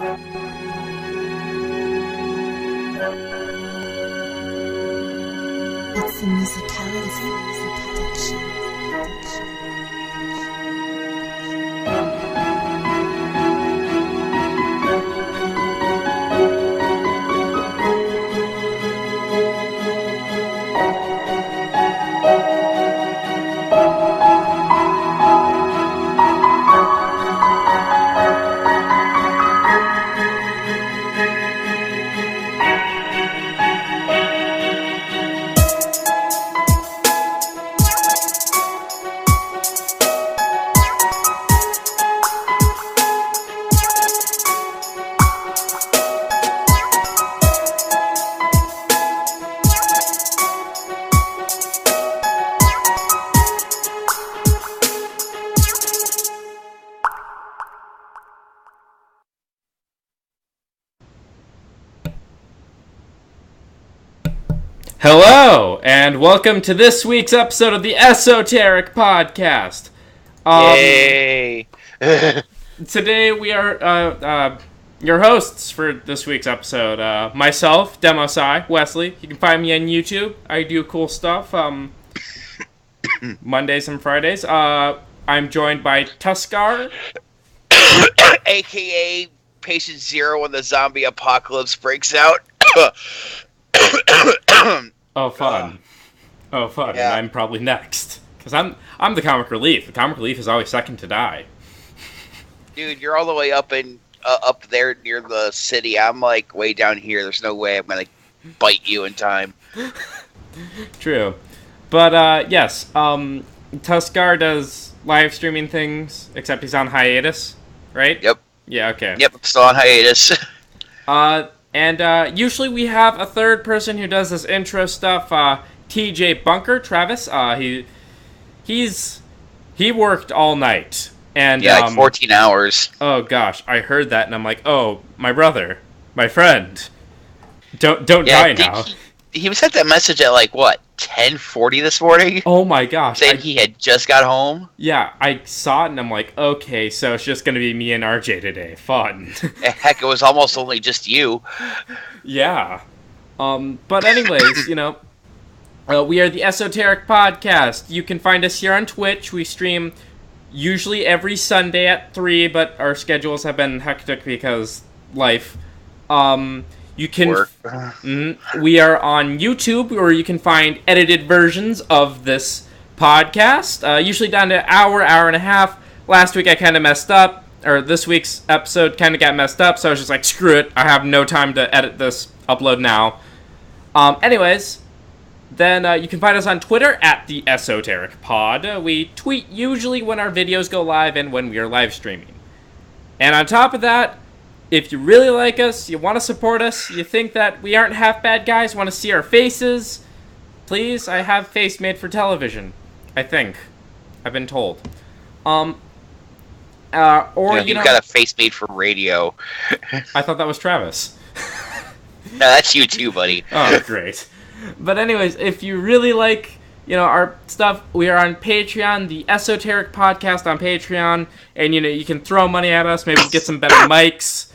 It's the musicality addiction. Hello, and welcome to this week's episode of the Esoteric Podcast. Yay! Today we are your hosts for this week's episode. Myself, Demosai, Wesley. You can find me on YouTube. I do cool stuff Mondays and Fridays. I'm joined by Tuskgarr. AKA Patient Zero when the zombie apocalypse breaks out. Oh, fun. Yeah. And I'm probably next. Because I'm the comic relief. The comic relief is always second to die. Dude, you're all the way up up there near the city. I'm like way down here. There's no way I'm gonna bite you in time. True. But, yes. Tuskgarr does live streaming things, except he's on hiatus, right? Yep. Yeah, okay. Yep, I'm still on hiatus. And usually we have a third person who does this intro stuff. TJ Bunker, Travis. He worked all night, and yeah, like 14 hours. Oh gosh, I heard that, and I'm like, oh, my brother, my friend, don't die now. He sent that message at like what 10:40 this morning. Oh my gosh, saying he had just got home. Yeah, I saw it, and I'm like, okay, so it's just gonna be me and RJ today. Fun. Heck, it was almost only just you. Yeah. But anyways, you know, we are the Esoteric Podcast. You can find us here on Twitch. We stream usually every Sunday at 3, but our schedules have been hectic because life. You can. We are on YouTube, where you can find edited versions of this podcast. Usually down to hour and a half. Last week I kind of messed up, or this week's episode kind of got messed up, so I was just like, screw it. I have no time to edit this. Upload now. Anyways, then you can find us on Twitter at the Esoteric Pod. We tweet usually when our videos go live and when we are live streaming. And on top of that, if you really like us, you want to support us, you think that we aren't half bad guys, want to see our faces, please, I have face made for television. I think. I've been told. Or yeah, you've got a face made for radio. I thought that was Travis. No, that's you too, buddy. Oh, great. But anyways, if you really like, you know, our stuff, we are on Patreon, the Esoteric Podcast on Patreon, and, you know, you can throw money at us, maybe get some better mics,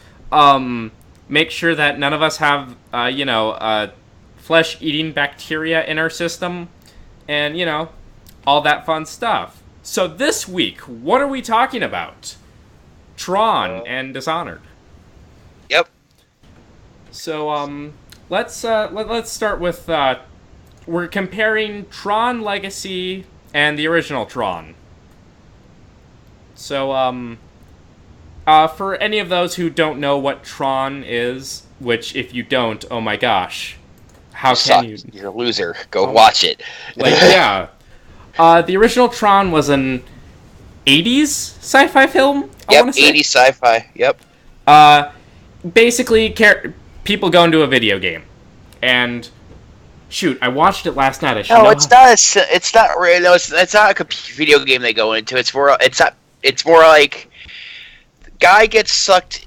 make sure that none of us have, flesh-eating bacteria in our system, and, you know, all that fun stuff. So this week, what are we talking about? Tron and Dishonored. Yep. So, let's start with, we're comparing Tron Legacy and the original Tron. So, for any of those who don't know what Tron is, which if you don't, oh my gosh, how can you? You're a loser. Go watch it. Like, yeah. The original Tron was an 80s sci-fi film, I want to say. 80s sci-fi, yep. Basically, people go into a video game, and shoot, I watched it last night. It's not a video game they go into. It's more like guy gets sucked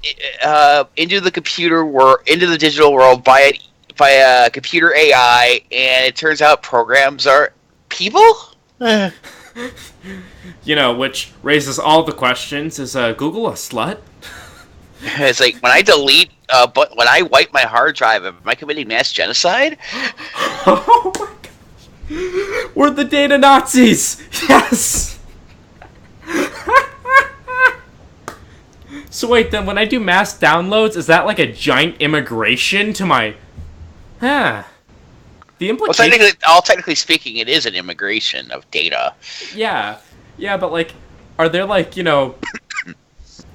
into the computer world, into the digital world by a computer AI, and it turns out programs are people. You know, which raises all the questions. Is Google a slut? It's like when I delete, but when I wipe my hard drive, am I committing mass genocide? Oh my gosh. We're the data Nazis! Yes! So wait, then when I do mass downloads, is that like a giant immigration to my... The implication... Well, technically speaking, it is an immigration of data. Yeah, but like, are there like,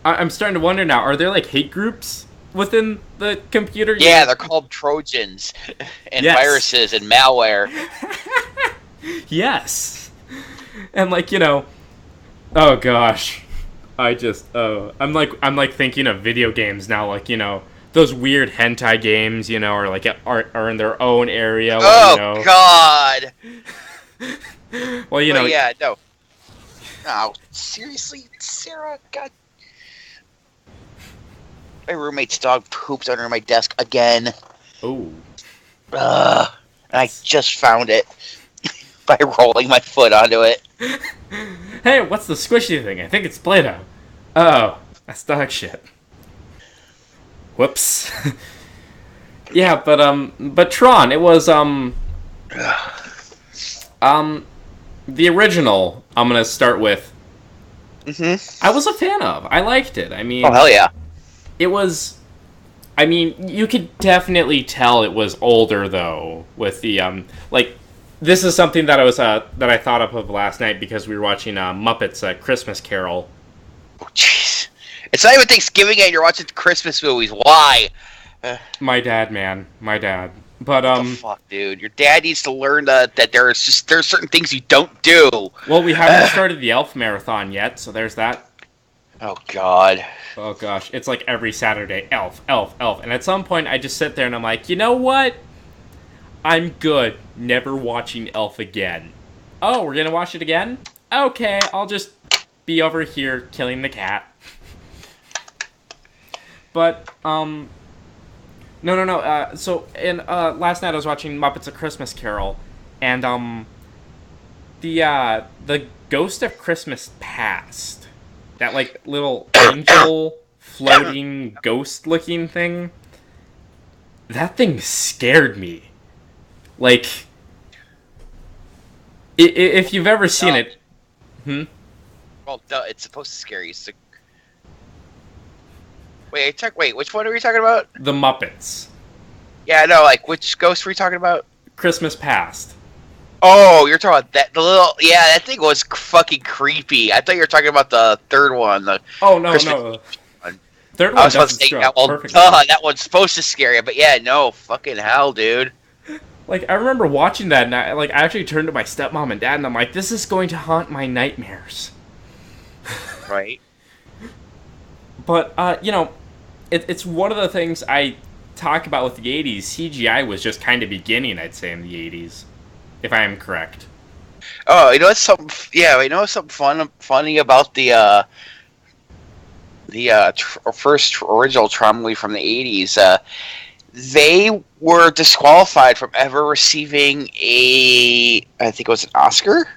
I'm starting to wonder now, are there like hate groups within the computer? Yeah, they're called Trojans and viruses and malware. Yes. And like, oh gosh. I'm like thinking of video games now, like, those weird hentai games, or like are in their own area. Oh God. Well, yeah, no. No, seriously, Sarah, God. My roommate's dog pooped under my desk again. Oh. And I just found it by rolling my foot onto it. Hey, what's the squishy thing? I think it's Play-Doh. Oh, that's dog shit. Whoops. Yeah, but Tron, it was, the original, I'm gonna start with. Mm-hmm. I was a fan of. I liked it. I mean... Oh, hell yeah. It was... I mean, you could definitely tell it was older, though, with the, this is something that I thought of last night because we were watching, Muppets, Christmas Carol. Oh, jeez. It's not even Thanksgiving yet, you're watching Christmas movies. Why? My dad, man. My dad. But, what the fuck, dude? Your dad needs to learn that there's certain things you don't do. Well, we haven't started the Elf Marathon yet, so there's that. Oh, God. Oh, gosh. It's like every Saturday, Elf, Elf, Elf. And at some point, I just sit there and I'm like, you know what? I'm good. Never watching Elf again. Oh, we're gonna watch it again? Okay, I'll just be over here killing the cat. But, No. So, last night I was watching Muppets A Christmas Carol, and, the Ghost of Christmas Past, that, like, little angel floating ghost-looking thing, that thing scared me. Like, if you've ever seen it... Well, it's supposed to scare you. Wait, which one are we talking about? The Muppets. Yeah, no, like, which ghost were we talking about? Christmas Past. Oh, you're talking about that, that thing was fucking creepy. I thought you were talking about the third one. No. Third one I was supposed to say that one. That one's supposed to scare you, but yeah, no, fucking hell, dude. Like, I remember watching that, and I actually turned to my stepmom and dad, and I'm like, this is going to haunt my nightmares. Right. But, it's one of the things I talk about with the 80s. CGI was just kind of beginning, I'd say, in the 80s, if I am correct. Oh, you know what's something? Yeah, you know what's something funny about the first original Tron movie from the 80s? They were disqualified from ever receiving I think it was an Oscar.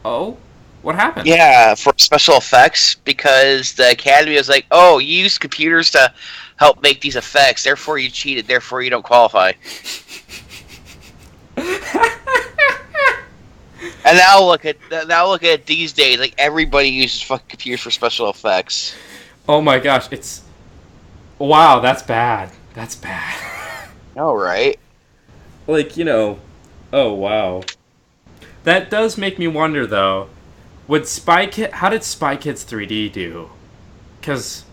Oh, what happened? Yeah, for special effects, because the Academy was like, "Oh, you used computers to help make these effects, therefore you cheated, therefore you don't qualify." And now look at these days, like everybody uses fucking computers for special effects. Oh my gosh, wow, that's bad. That's bad. All right. Like, oh wow. That does make me wonder though. How did Spy Kids 3D do? Because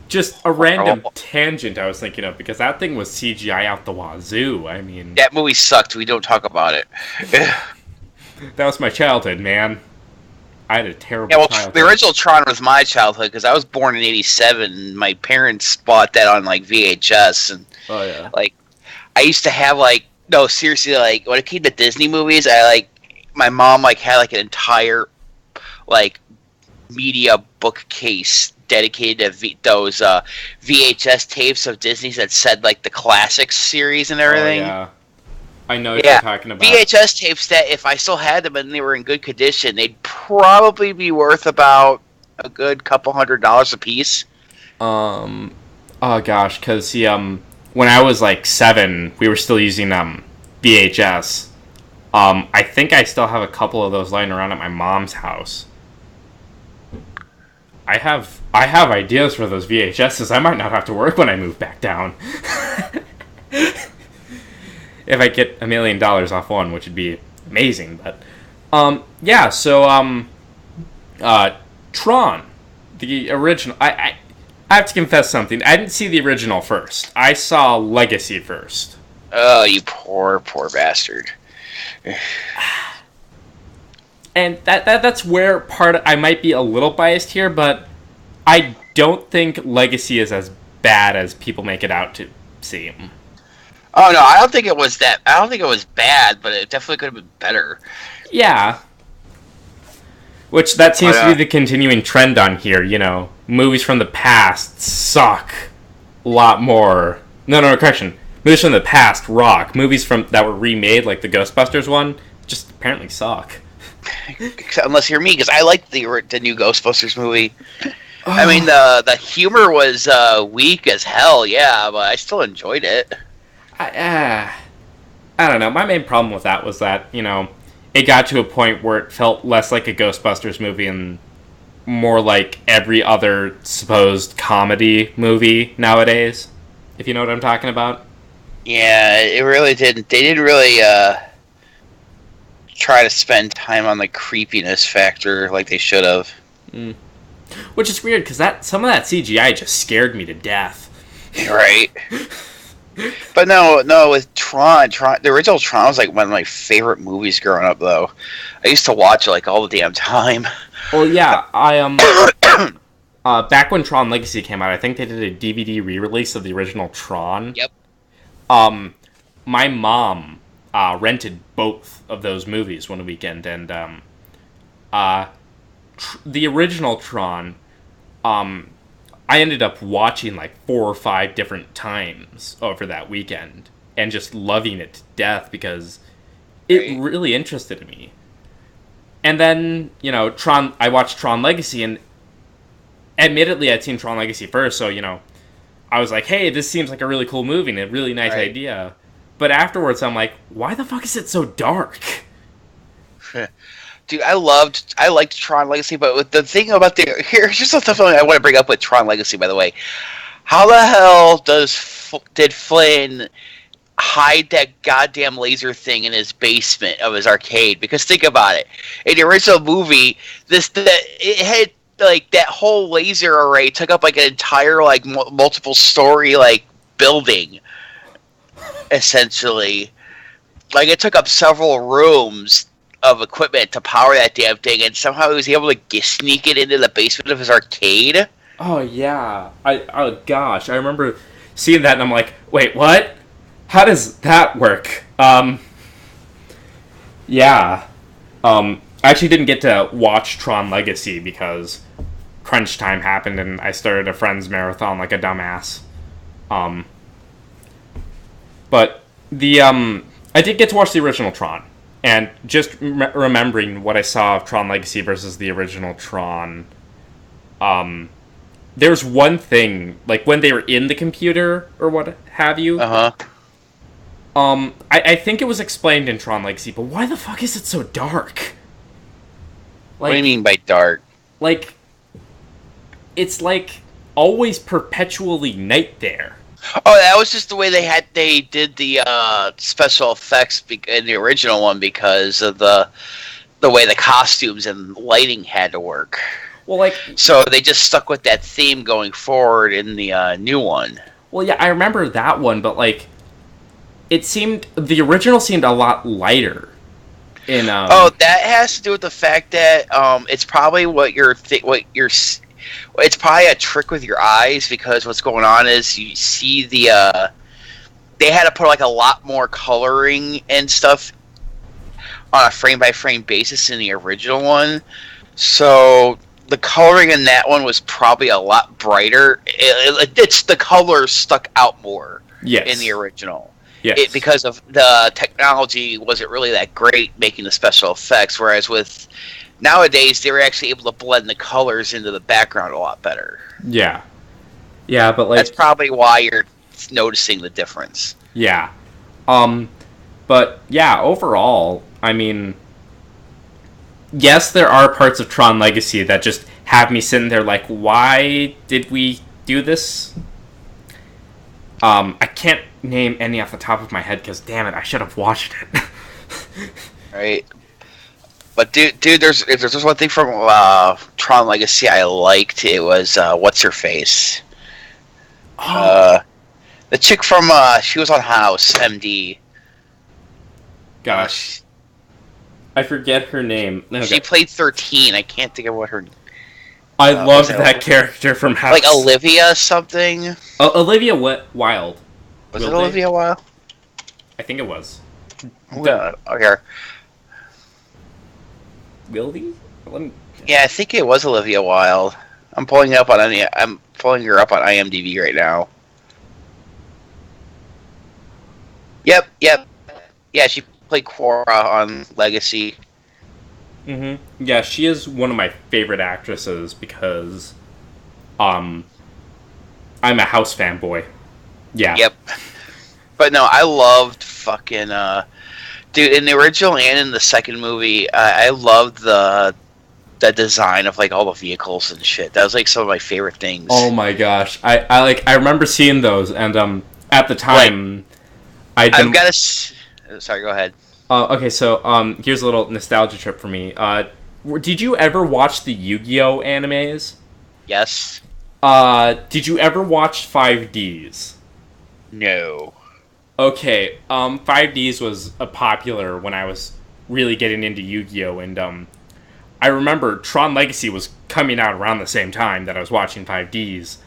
just a random tangent I was thinking of, because that thing was CGI out the wazoo. I mean, that movie sucked. We don't talk about it. That was my childhood, man. I had a terrible childhood. The original Tron was my childhood because I was born in '87. My parents bought that on like VHS, and like I used to have no, seriously, like when it came to Disney movies, my mom had like an entire media bookcase dedicated to those VHS tapes of Disney's that said like the classics series and everything. Oh, yeah. I know what you're talking about. VHS tapes that if I still had them and they were in good condition, they'd probably be worth about a good couple $100 a piece. Oh gosh, because when I was like 7, we were still using VHS. I think I still have a couple of those lying around at my mom's house. I have ideas for those VHSs. I might not have to work when I move back down. If I get $1 million off one, which would be amazing. But yeah. So Tron, the original. I have to confess something. I didn't see the original first. I saw Legacy first. Oh, you poor bastard. And that's where I might be a little biased here, but I don't think Legacy is as bad as people make it out to seem. Oh no, I don't think it was bad, but it definitely could have been better. Yeah. Which that seems to be the continuing trend on here, you know. Movies from the past suck a lot more. No, correction. Movies from the past rock. Movies that were remade, like the Ghostbusters one, just apparently suck. Unless you're me, because I liked the new Ghostbusters movie. Oh. I mean, the humor was weak as hell, yeah, but I still enjoyed it. I don't know. My main problem with that was that, you know, it got to a point where it felt less like a Ghostbusters movie and more like every other supposed comedy movie nowadays, if you know what I'm talking about. Yeah, it really didn't. They didn't really try to spend time on the creepiness factor like they should have. Mm. Which is weird, because some of that CGI just scared me to death. Right. But no, with Tron, the original Tron was like one of my favorite movies growing up, though. I used to watch it like all the damn time. Well, yeah, back when Tron Legacy came out, I think they did a DVD re-release of the original Tron. Yep. My mom rented both of those movies one weekend, and the original Tron, I ended up watching like 4 or 5 different times over that weekend and just loving it to death because it really interested me. And then, you know, I watched Tron Legacy, and admittedly I'd seen Tron Legacy first, so, you know, I was like, hey, this seems like a really cool movie and a really nice idea. But afterwards I'm like, why the fuck is it so dark? Dude, I liked Tron Legacy, but with the thing about here's just something I want to bring up with Tron Legacy, by the way. How the hell did Flynn hide that goddamn laser thing in his basement of his arcade? Because think about it. In the original movie, it had like that whole laser array took up like an entire like multiple story like building, essentially. Like it took up several rooms of equipment to power that damn thing, and somehow he was able to sneak it into the basement of his arcade. Oh yeah, oh gosh, I remember seeing that, and I'm like, wait, what? How does that work? Yeah, I actually didn't get to watch Tron Legacy because crunch time happened, and I started a Friends marathon like a dumbass. But I did get to watch the original Tron. And just remembering what I saw of Tron Legacy versus the original Tron, there's one thing, like when they were in the computer or what have you. I think it was explained in Tron Legacy, but why the fuck is it so dark? Like, what do you mean by dark? Like, it's like always perpetually night there. Oh, that was just the way they did the special effects in the original one because of the way the costumes and lighting had to work. Well, like, so they just stuck with that theme going forward in the new one. Well, yeah, I remember that one, but like, the original seemed a lot lighter. Oh, that has to do with the fact that it's probably it's probably a trick with your eyes, because what's going on is you see they had to put like a lot more coloring and stuff on a frame by frame basis in the original one. So the coloring in that one was probably a lot brighter. It's the colors stuck out more in the original. Yes. Because of the technology wasn't really that great making the special effects, whereas with nowadays they were actually able to blend the colors into the background a lot better. Yeah, Yeah, but like that's probably why you're noticing the difference. Yeah. But yeah, overall, I mean, yes, there are parts of Tron Legacy that just have me sitting there like, why did we do this? I can't name any off the top of my head because, damn it, I should have watched it. Right. But dude, there's one thing from Tron Legacy I liked. It was what's her face? The chick from she was on House MD. Gosh, I forget her name. Okay. She played 13. I can't think of what her. I loved that character from House. Like Olivia something. Olivia Wilde. Was it Olivia Wilde? I think it was. Okay. Wildy? Yeah, I think it was Olivia Wilde. I'm pulling her up on IMDb right now. Yep. Yeah, she played Quora on Legacy. Mm-hmm. Yeah, she is one of my favorite actresses because, I'm a House fanboy. Yeah. Yep. But no, I loved fucking, dude, in the original and in the second movie, I loved the design of like all the vehicles and shit. That was like some of my favorite things. Oh my gosh, I remember seeing those, and at the time, I've got to. Sorry, go ahead. Okay, so here's a little nostalgia trip for me. Did you ever watch the Yu-Gi-Oh animes? Yes. Did you ever watch 5Ds? No. Okay, 5Ds was popular when I was really getting into Yu-Gi-Oh, and I remember Tron Legacy was coming out around the same time that I was watching 5Ds.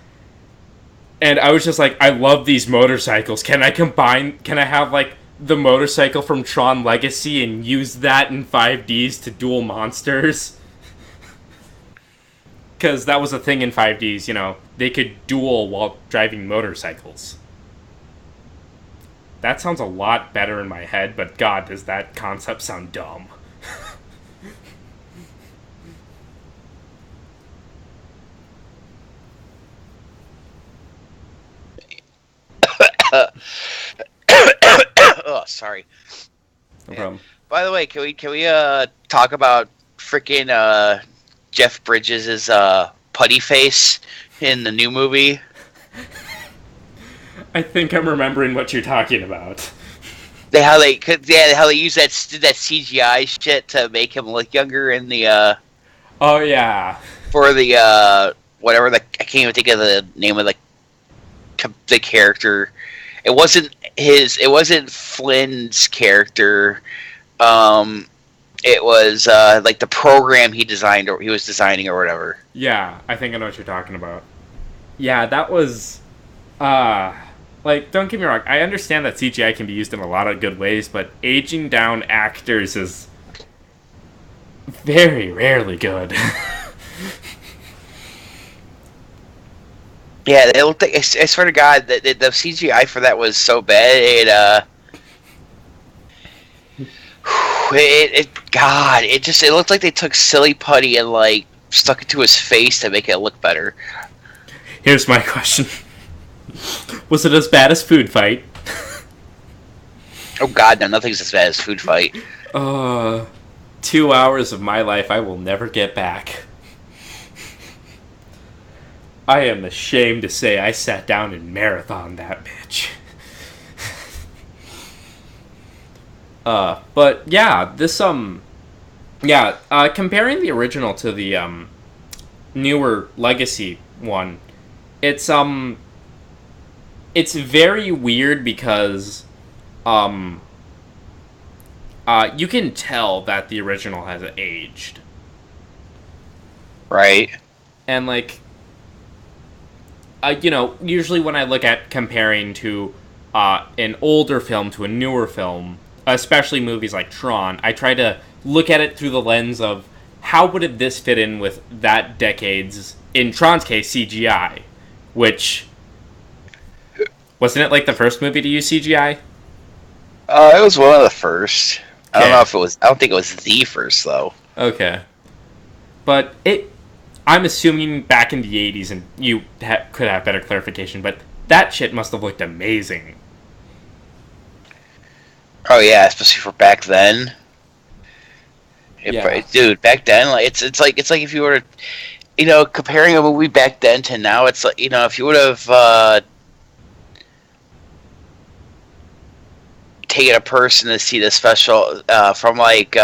And I was just like, I love these motorcycles. Can I have, like, the motorcycle from Tron Legacy and use that in 5Ds to duel monsters? Because that was a thing in 5Ds, you know. They could duel while driving motorcycles. That sounds a lot better in my head, but God, does that concept sound dumb. Oh, sorry. No problem. By the way, can we talk about freaking Jeff Bridges' putty face in the new movie? I think I'm remembering what you're talking about. How they use that CGI shit to make him look younger in the Oh yeah. For the whatever I can't even think of the name of the character. It wasn't Flynn's character. It was like the program he was designing or whatever. Yeah, I think I know what you're talking about. Yeah, that was like, don't get me wrong, I understand that CGI can be used in a lot of good ways, but aging down actors is very rarely good. Yeah, they looked like, I swear to God, the CGI for that was so bad. It looked like they took silly putty and like stuck it to his face to make it look better. Here's my question: was it as bad as Food Fight? Oh God, no, nothing's as bad as Food Fight. 2 hours of my life I will never get back. I am ashamed to say I sat down and marathoned that bitch. But yeah, this comparing the original to the newer Legacy one, it's very weird because you can tell that the original has aged. Right. And like usually when I look at comparing to an older film to a newer film, especially movies like Tron, I try to look at it through the lens of how would this fit in with that decade's, in Tron's case, CGI, which, wasn't it like the first movie to use CGI? It was one of the first. Okay. I don't think it was the first, though. Okay. But I'm assuming back in the 80s, and you could have better clarification, but that shit must have looked amazing. Oh yeah, especially for back then. Dude, back then, like it's like if you were to, comparing a movie back then to now, it's like, if you would have taken a person to see the special from like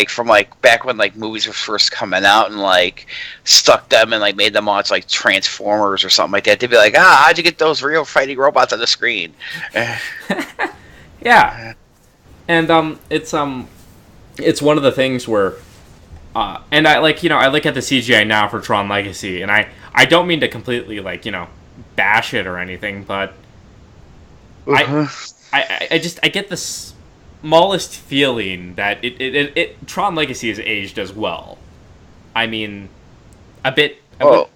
from like back when like movies were first coming out, and like stuck them and like made them watch like Transformers or something like that, they'd be like, how'd you get those real fighting robots on the screen? Yeah. And it's one of the things where and I like, I look at the CGI now for Tron Legacy, and I don't mean to completely like, bash it or anything, but I get the smallest feeling that it Tron Legacy is aged as well. I mean, a bit. Oh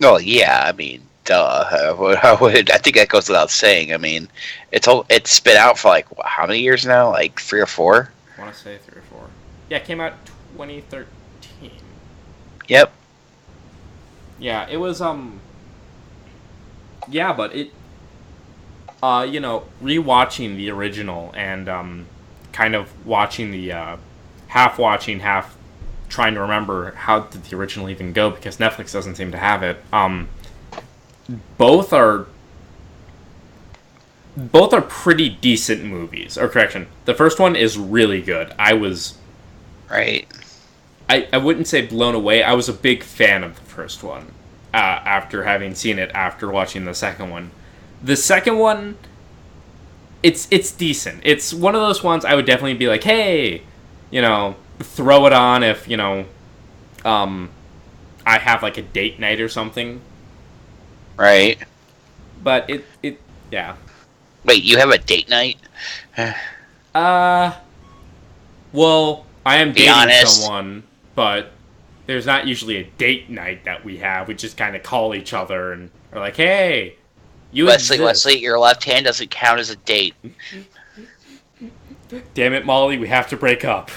yeah, I mean, duh. I think that goes without saying. I mean, it's been out for like how many years now? Like 3 or 4. I want to say 3 or 4. Yeah, it came out 2013. Yep. Yeah, it was Yeah, but it. Rewatching the original and kind of watching the half watching, half trying to remember how did the original even go, because Netflix doesn't seem to have it. Both are pretty decent movies. Or correction, the first one is really good. I wouldn't say blown away. I was a big fan of the first one after having seen it after watching the second one. The second one, it's decent. It's one of those ones I would definitely be like, hey, throw it on if, I have like a date night or something. Right. But yeah. Wait, you have a date night? Well, I am dating honest. someone, but there's not usually a date night that we have. We just kind of call each other and are like, hey, Wesley, your left hand doesn't count as a date. Damn it, Molly, we have to break up.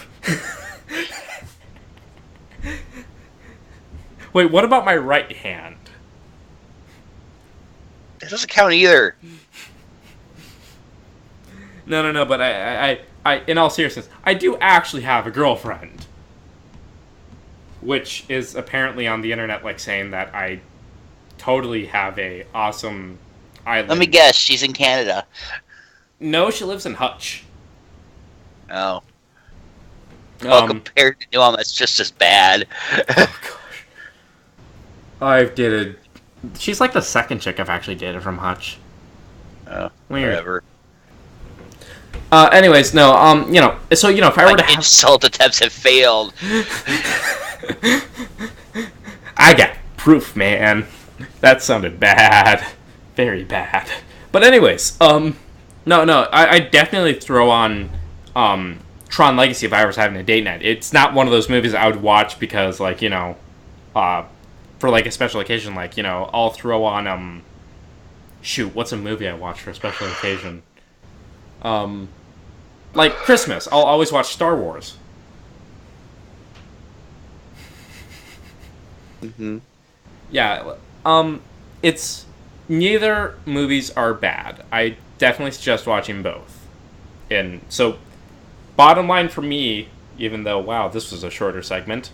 Wait, what about my right hand? It doesn't count either. No, but I, in all seriousness, I do actually have a girlfriend. Which is apparently on the internet, like, saying that I totally have a awesome island. Let me guess, she's in Canada. No, she lives in Hutch. Oh. Well, compared to Newham, that's just as bad. Oh, gosh. I've dated... She's like the second chick I've actually dated from Hutch. Oh, weird. Whatever. Anyways, no, so, if I were to have... insult attempts have failed. I got proof, man. That sounded bad. Very bad. But anyways, no, I definitely throw on, Tron Legacy if I was having a date night. It's not one of those movies I would watch because, like, for, like, a special occasion, like, I'll throw on, shoot, what's a movie I watch for a special occasion? Like, Christmas. I'll always watch Star Wars. Mm-hmm. Yeah, it's... Neither movies are bad. I definitely suggest watching both. And so, bottom line for me, even though, wow, this was a shorter segment,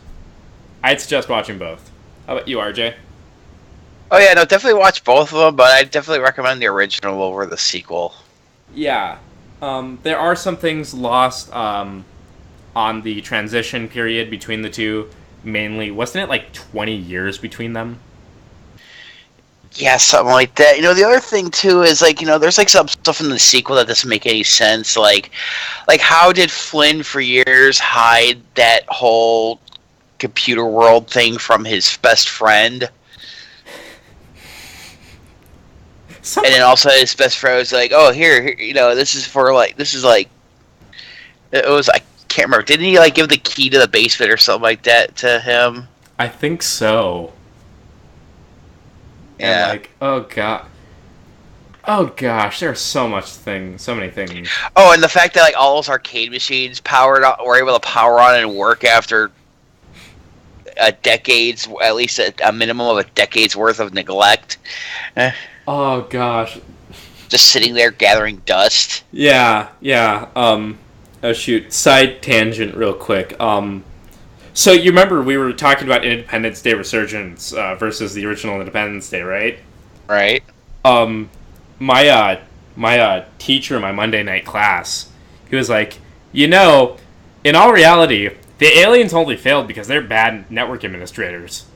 I'd suggest watching both. How about you, RJ? Oh yeah, no, definitely watch both of them, but I definitely recommend the original over the sequel. Yeah. There are some things lost on the transition period between the two. Mainly, wasn't it like 20 years between them? Yeah, something like that. The other thing too is like, there's like some stuff in the sequel that doesn't make any sense. Like how did Flynn for years hide that whole computer world thing from his best friend? And then also his best friend was like, "Oh, here, this is like, it was, I can't remember. Didn't he like give the key to the basement or something like that to him?" I think so. Yeah. And like, oh god. Oh gosh, there's so many things. Oh, and the fact that like all those arcade machines were able to power on and work after at least a minimum of a decade's worth of neglect. Oh gosh. Just sitting there gathering dust. Yeah. Oh shoot, side tangent real quick. So you remember we were talking about Independence Day Resurgence versus the original Independence Day, right? Right. My teacher in my Monday night class, he was like, in all reality, the aliens only failed because they're bad network administrators.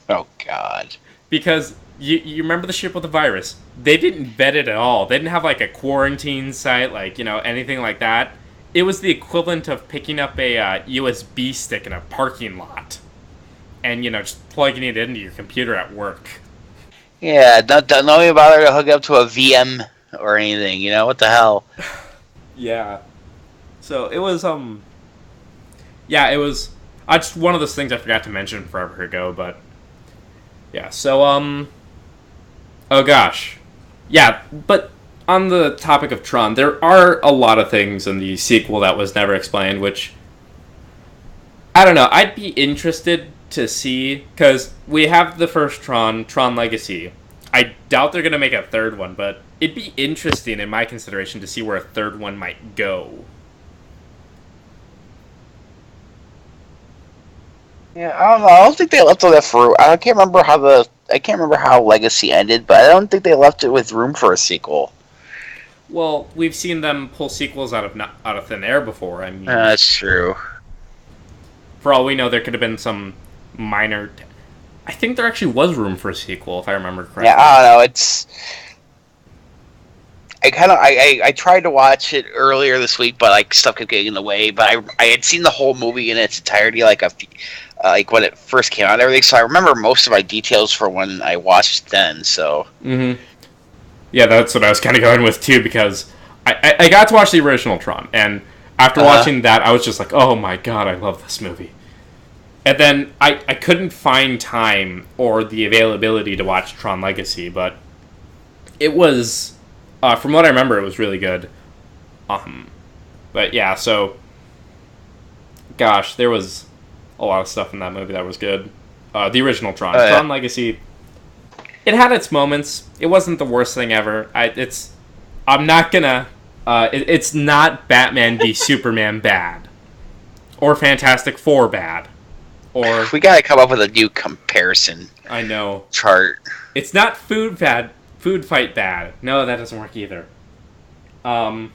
Oh God. Because you remember the ship with the virus? They didn't vet it at all. They didn't have like a quarantine site, like anything like that. It was the equivalent of picking up a USB stick in a parking lot, and just plugging it into your computer at work. Yeah, don't even bother to hook up to a VM or anything. What the hell? Yeah. So it was it was just one of those things I forgot to mention forever ago, but yeah. So oh gosh, yeah. But on the topic of Tron, there are a lot of things in the sequel that was never explained, which I don't know. I'd be interested to see, because we have the first Tron Legacy. I doubt they're gonna make a third one, but it'd be interesting in my consideration to see where a third one might go. Yeah, I don't know. I don't think they left all that for. I can't remember how Legacy ended, but I don't think they left it with room for a sequel. Well, we've seen them pull sequels out of thin air before. I mean, that's true. For all we know, there could have been some minor. I think there actually was room for a sequel, if I remember correctly. Yeah, I don't know. It's. I tried to watch it earlier this week, but like stuff kept getting in the way. But I had seen the whole movie in its entirety, like when it first came out and everything. So I remember most of my details for when I watched then. So. Mm-hmm. Yeah, that's what I was kind of going with too, because I got to watch the original Tron, and after watching that, I was just like, oh my god, I love this movie. And then I couldn't find time or the availability to watch Tron Legacy, but it was, from what I remember, it was really good. But yeah, so, gosh, there was a lot of stuff in that movie that was good. The original Tron. Tron Legacy, it had its moments. It wasn't the worst thing ever. It's not Batman v Superman bad. Or Fantastic Four bad. Or we gotta come up with a new comparison. I know. Chart. It's not food fight bad. No, that doesn't work either. Yeah,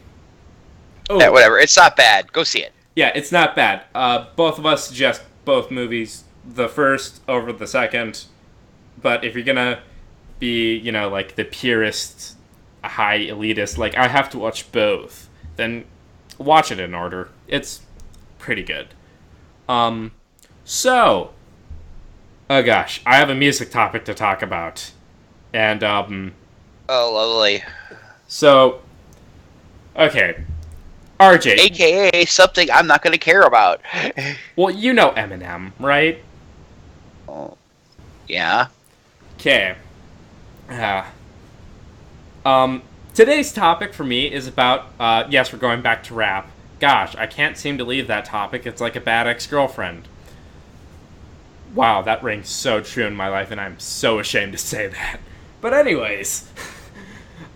whatever. It's not bad. Go see it. Yeah, it's not bad. Both of us suggest both movies. The first over the second. But if you're gonna be, like the purist, high elitist, like I have to watch both, then watch it in order. It's pretty good. So, oh gosh, I have a music topic to talk about. And, oh, lovely. So, okay. RJ. AKA something I'm not going to care about. Well, you know Eminem, right? Oh, yeah. Okay. Today's topic for me is about, yes, we're going back to rap. Gosh, I can't seem to leave that topic. It's like a bad ex-girlfriend. Wow, that rings so true in my life, and I'm so ashamed to say that. But anyways,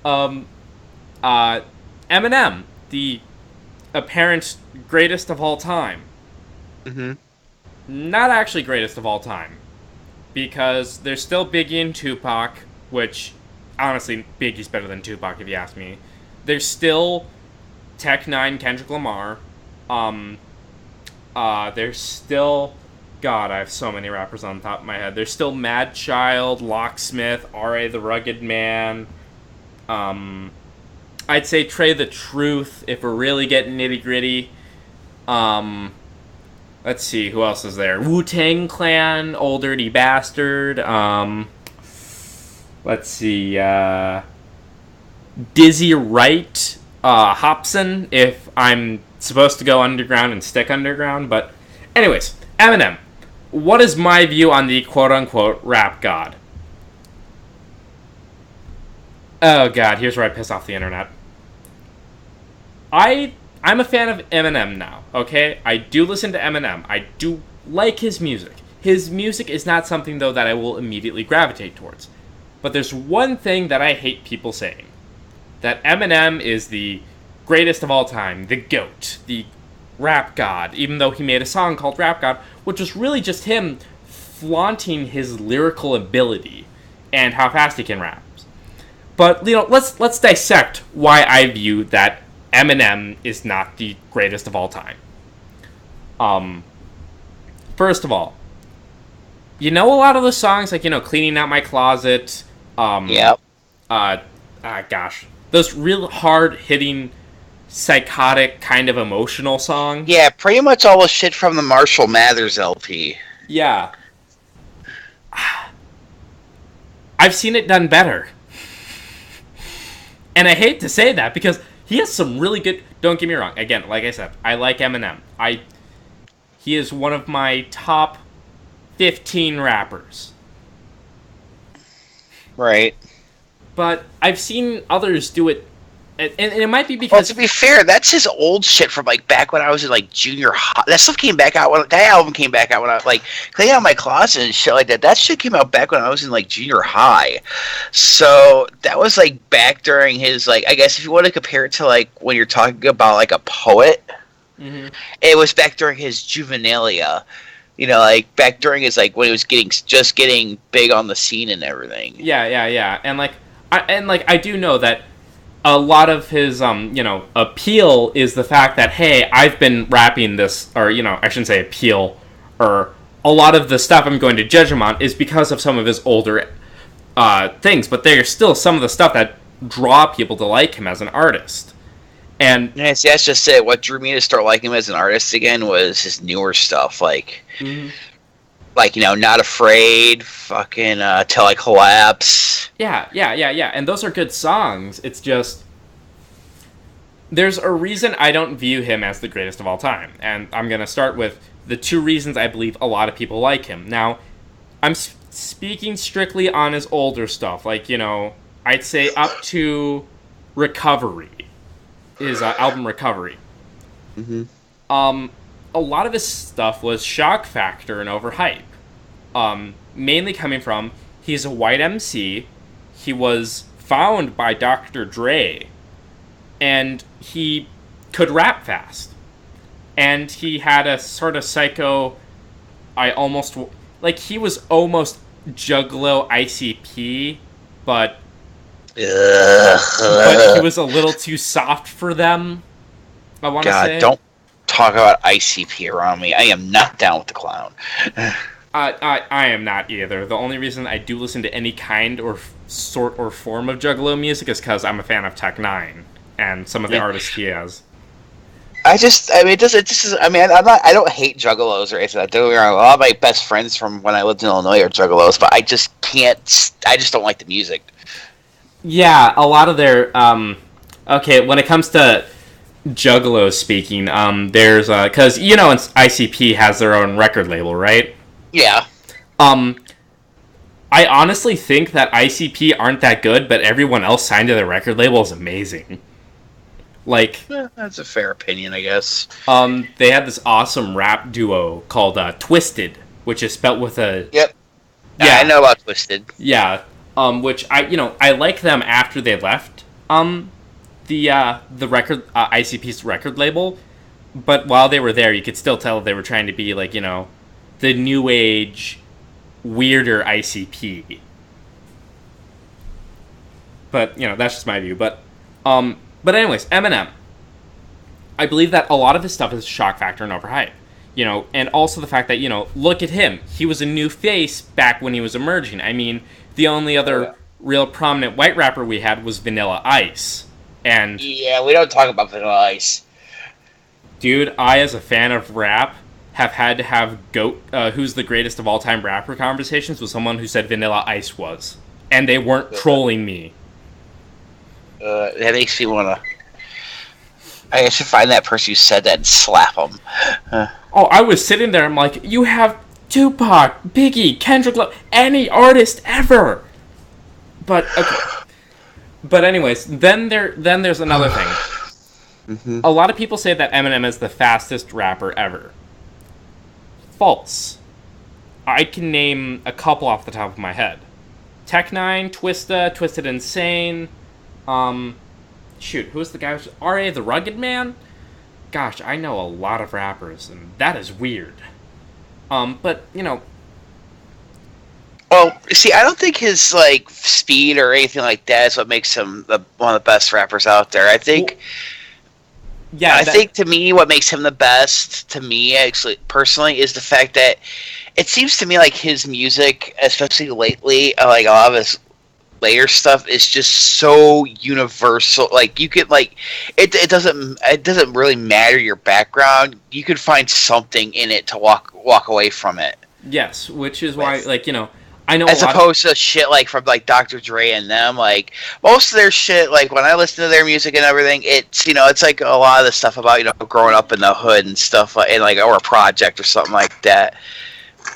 Eminem, the apparent greatest of all time. Mm-hmm. Not actually greatest of all time, because there's still Biggie and Tupac, which, honestly, Biggie's better than Tupac if you ask me. There's still Tech 9, Kendrick Lamar. There's still... God, I have so many rappers on the top of my head. There's still Mad Child, Locksmith, R.A. the Rugged Man. I'd say Trey the Truth, if we're really getting nitty-gritty. Let's see, who else is there? Wu-Tang Clan, Old Dirty Bastard. Let's see, Dizzy Wright, Hobson, if I'm supposed to go underground and stick underground. But anyways, Eminem. What is my view on the quote-unquote rap god? Oh god, here's where I piss off the internet. I'm a fan of Eminem now, okay? I do listen to Eminem. I do like his music. His music is not something, though, that I will immediately gravitate towards. But there's one thing that I hate people saying. That Eminem is the greatest of all time, the GOAT, the rap god, even though he made a song called Rap God, which was really just him flaunting his lyrical ability and how fast he can rap. But, let's dissect why I view that Eminem is not the greatest of all time. First of all, a lot of the songs, like, Cleaning Out My Closet, Yep. Those real hard-hitting, psychotic, kind of emotional songs. Yeah, pretty much all the shit from the Marshall Mathers LP. Yeah. I've seen it done better. And I hate to say that, because he has some really good... Don't get me wrong. Again, like I said, I like Eminem. He is one of my top 15 rappers. Right. But I've seen others do it, and it might be because... Well, to be fair, that's his old shit from, like, back when I was in, like, junior high. That stuff came back out that album came back out when I was, like, Cleaning Out My Closet and shit like that. That shit came out back when I was in, like, junior high. So, that was, like, back during his, like, I guess if you want to compare it to, like, when you're talking about, like, a poet, it was back during his juvenilia. Like, back during his, like, when he was just getting big on the scene and everything. Yeah. And, I do know that a lot of his, appeal is the fact that, hey, I've been rapping this, or, I shouldn't say appeal, or a lot of the stuff I'm going to judge him on is because of some of his older things, but there's still some of the stuff that draw people to like him as an artist. And yeah, see, that's just it. What drew me to start liking him as an artist again was his newer stuff, like, Not Afraid, fucking Till I Collapse. Yeah, and those are good songs. It's just, there's a reason I don't view him as the greatest of all time, and I'm gonna start with the two reasons I believe a lot of people like him. Now, I'm speaking strictly on his older stuff, like, I'd say up to Recovery. His album Recovery. A lot of his stuff was shock factor and overhype. Mainly coming from, he's a white MC, he was found by Dr. Dre, and he could rap fast. And he had a sort of psycho, he was almost Juggalo ICP, but he was a little too soft for them, I want to say. God, don't talk about ICP around me. I am not down with the clown. I am not either. The only reason I do listen to any kind or sort or form of Juggalo music is because I'm a fan of Tech Nine and some of the artists he has. I don't hate Juggalos or anything. Don't get me wrong. A lot of my best friends from when I lived in Illinois are Juggalos, but I just don't like the music. Yeah, a lot of their, okay, when it comes to Juggalo speaking, there's, cause, ICP has their own record label, right? Yeah. I honestly think that ICP aren't that good, but everyone else signed to their record label is amazing. Like, that's a fair opinion, I guess. They had this awesome rap duo called, Twisted, which is spelt with a... Yep. Yeah, I know about Twisted. Yeah. Which I like them after they left the record ICP's record label, but while they were there, you could still tell they were trying to be like the new age, weirder ICP. But that's just my view. But anyways, Eminem. I believe that a lot of his stuff is shock factor and overhype. And also the fact that look at him. He was a new face back when he was emerging. I mean. The only other real prominent white rapper we had was Vanilla Ice. And yeah, we don't talk about Vanilla Ice. Dude, I, as a fan of rap, have had to have who's the greatest of all time rapper conversations with someone who said Vanilla Ice was. And they weren't trolling me. That makes me want to... I should find that person who said that and slap them. Oh, I was sitting there, I'm like, you have... Tupac, Biggie, Kendrick Lamar, any artist ever. But okay. But anyways, then there's another thing. Mm-hmm. A lot of people say that Eminem is the fastest rapper ever. False. I can name a couple off the top of my head. Tech-9, Twista, Twisted Insane. Who's the guy? R.A. the Rugged Man? Gosh, I know a lot of rappers, and that is weird. But, you know... Well, see, I don't think his, like, speed or anything like that is what makes him one of the best rappers out there. I think... I think, to me, what makes him the best, to me, actually, personally, is the fact that it seems to me like his music, especially lately, like, a lot of his later stuff is just so universal. Like, you could, like, it doesn't really matter your background. You could find something in it to walk away from it. Yes, which is why, like, you know, I know as opposed to shit like from like Dr. Dre and them, like most of their shit, like when I listen to their music and everything, it's, you know, it's like a lot of the stuff about, you know, growing up in the hood and stuff, and like, or a project or something like that.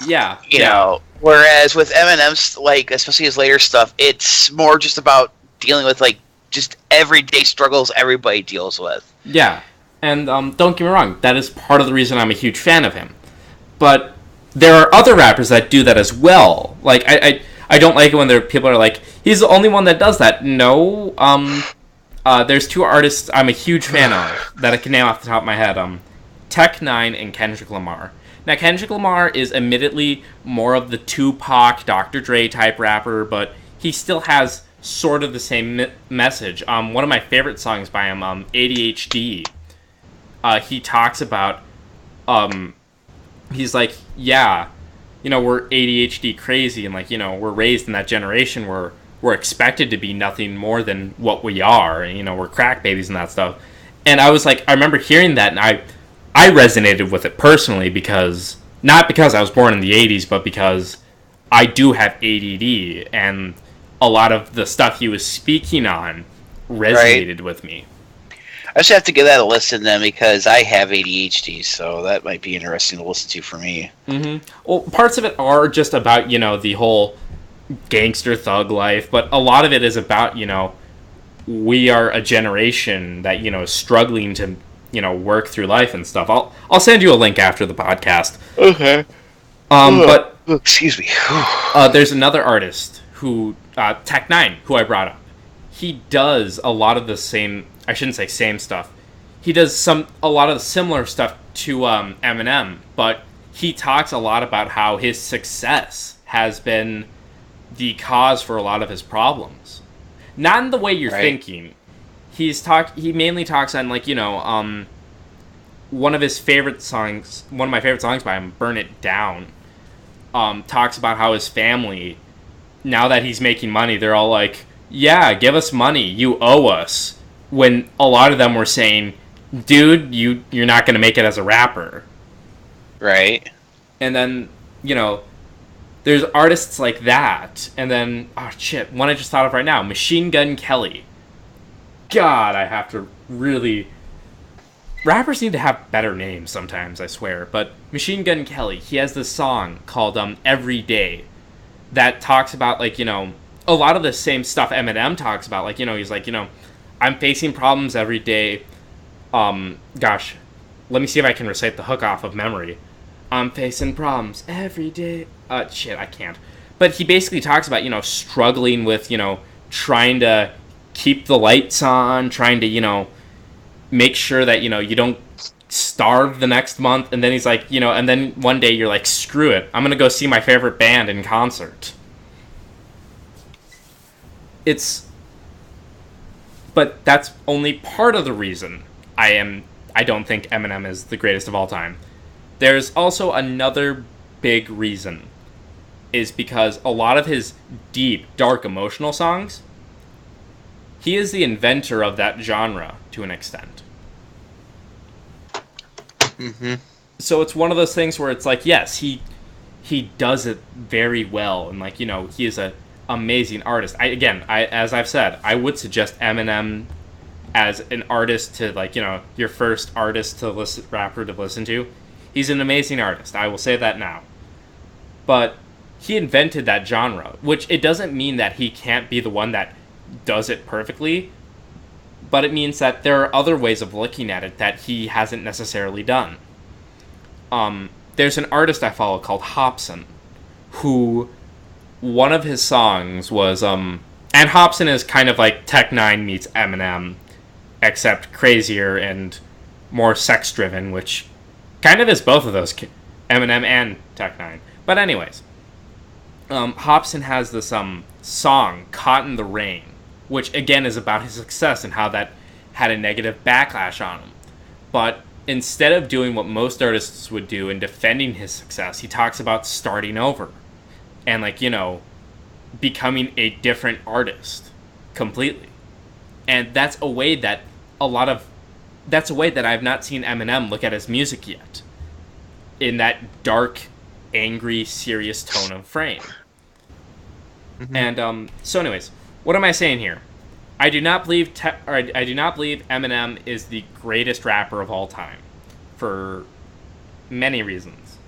Yeah, you know. Whereas with Eminem's, like especially his later stuff, it's more just about dealing with like just everyday struggles everybody deals with. Yeah, and don't get me wrong, that is part of the reason I'm a huge fan of him, but there are other rappers that do that as well. Like, I don't like it when people are like, he's the only one that does that. No, there's two artists I'm a huge fan of that I can name off the top of my head. Tech-9 and Kendrick Lamar. Now, Kendrick Lamar is admittedly more of the Tupac, Dr. Dre type rapper, but he still has sort of the same message. One of my favorite songs by him, ADHD, he talks about... he's like, yeah, you know, we're ADHD crazy, and like, you know, we're raised in that generation where we're expected to be nothing more than what we are, and, you know, we're crack babies and that stuff. And I was like, I remember hearing that, and I resonated with it personally because, not because I was born in the 80s, but because I do have ADD, and a lot of the stuff he was speaking on resonated with me. I just have to give that a listen then, because I have ADHD, so that might be interesting to listen to for me. Mm-hmm. Well, parts of it are just about, you know, the whole gangster thug life, but a lot of it is about, you know, we are a generation that, you know, is struggling to, you know, work through life and stuff. I'll send you a link after the podcast. Okay. But excuse me. There's another artist who, Tech-9, who I brought up. He does a lot of the same... I shouldn't say same stuff. He does a lot of the similar stuff to Eminem, but he talks a lot about how his success has been the cause for a lot of his problems. Not in the way you're thinking. He mainly talks on, like, you know, one of my favorite songs by him, Burn It Down, talks about how his family, now that he's making money, they're all like, yeah, give us money, you owe us. When a lot of them were saying, dude, you're not going to make it as a rapper. Right. And then, you know, there's artists like that. And then, one I just thought of right now, Machine Gun Kelly. God, I have to really... Rappers need to have better names sometimes, I swear. But Machine Gun Kelly, he has this song called Every Day that talks about, like, you know, a lot of the same stuff Eminem talks about. Like, you know, he's like, you know, I'm facing problems every day. Gosh, let me see if I can recite the hook off of memory. I'm facing problems every day. I can't. But he basically talks about, you know, struggling with, you know, trying to keep the lights on, trying to, you know, make sure that, you know, you don't starve the next month. And then he's like, you know, and then one day you're like, screw it, I'm going to go see my favorite band in concert. But that's only part of the reason I don't think Eminem is the greatest of all time. There's also another big reason, is because a lot of his deep, dark, emotional songs, he is the inventor of that genre to an extent. Mm-hmm. So it's one of those things where it's like, yes, he does it very well, and, like, you know, he is a amazing artist. As I've said, I would suggest Eminem as an artist to, like, you know, your first artist to rapper to listen to. He's an amazing artist. I will say that now. But he invented that genre, which it doesn't mean that he can't be the one that does it perfectly, but it means that there are other ways of looking at it that he hasn't necessarily done. There's an artist I follow called Hobson, who one of his songs was, and Hobson is kind of like Tech Nine meets Eminem, except crazier and more sex-driven, which kind of is both of those, Eminem and Tech Nine. But anyways, Hobson has this song, Caught in the Rain, which again is about his success and how that had a negative backlash on him. But instead of doing what most artists would do in defending his success, he talks about starting over and, like, you know, becoming a different artist completely. And that's a way that I've not seen Eminem look at his music yet, in that dark, angry, serious tone of frame. Mm-hmm. And so anyways, what am I saying here? I do not believe Eminem is the greatest rapper of all time, for many reasons.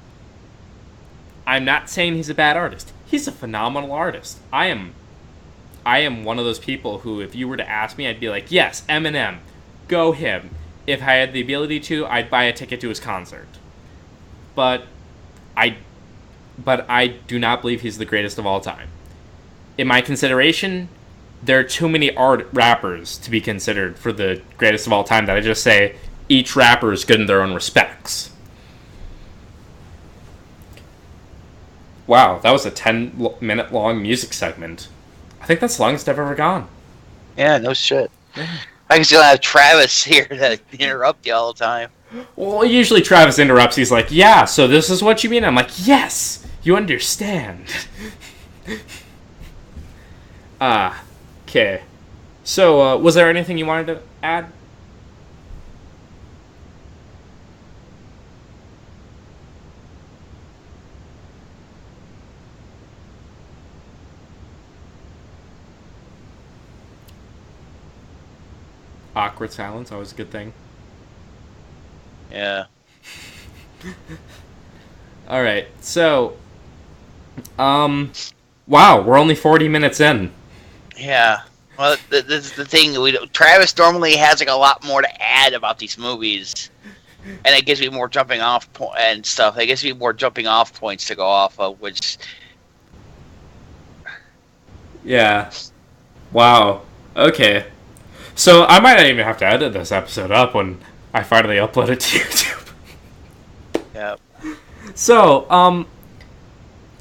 I'm not saying he's a bad artist. He's a phenomenal artist. I am one of those people who, if you were to ask me, I'd be like, yes, Eminem, go him. If I had the ability to, I'd buy a ticket to his concert. But I do not believe he's the greatest of all time. In my consideration, there are too many rappers to be considered for the greatest of all time that I just say each rapper is good in their own respects. Wow, that was a 10-minute long music segment. I think that's the longest I've ever gone. Yeah, no shit. Yeah. I guess you'll have Travis here to interrupt you all the time. Well, usually Travis interrupts. He's like, yeah, so this is what you mean? I'm like, yes, you understand. Okay. So, was there anything you wanted to add? Awkward silence, always a good thing. Yeah. Alright, so... wow, we're only 40 minutes in. Yeah. Well, this is the thing. Travis normally has like a lot more to add about these movies, and it gives me more jumping off and stuff. It gives me more jumping off points to go off of, which. Yeah. Wow. Okay. So I might not even have to edit this episode up when I finally upload it to YouTube. Yep. So,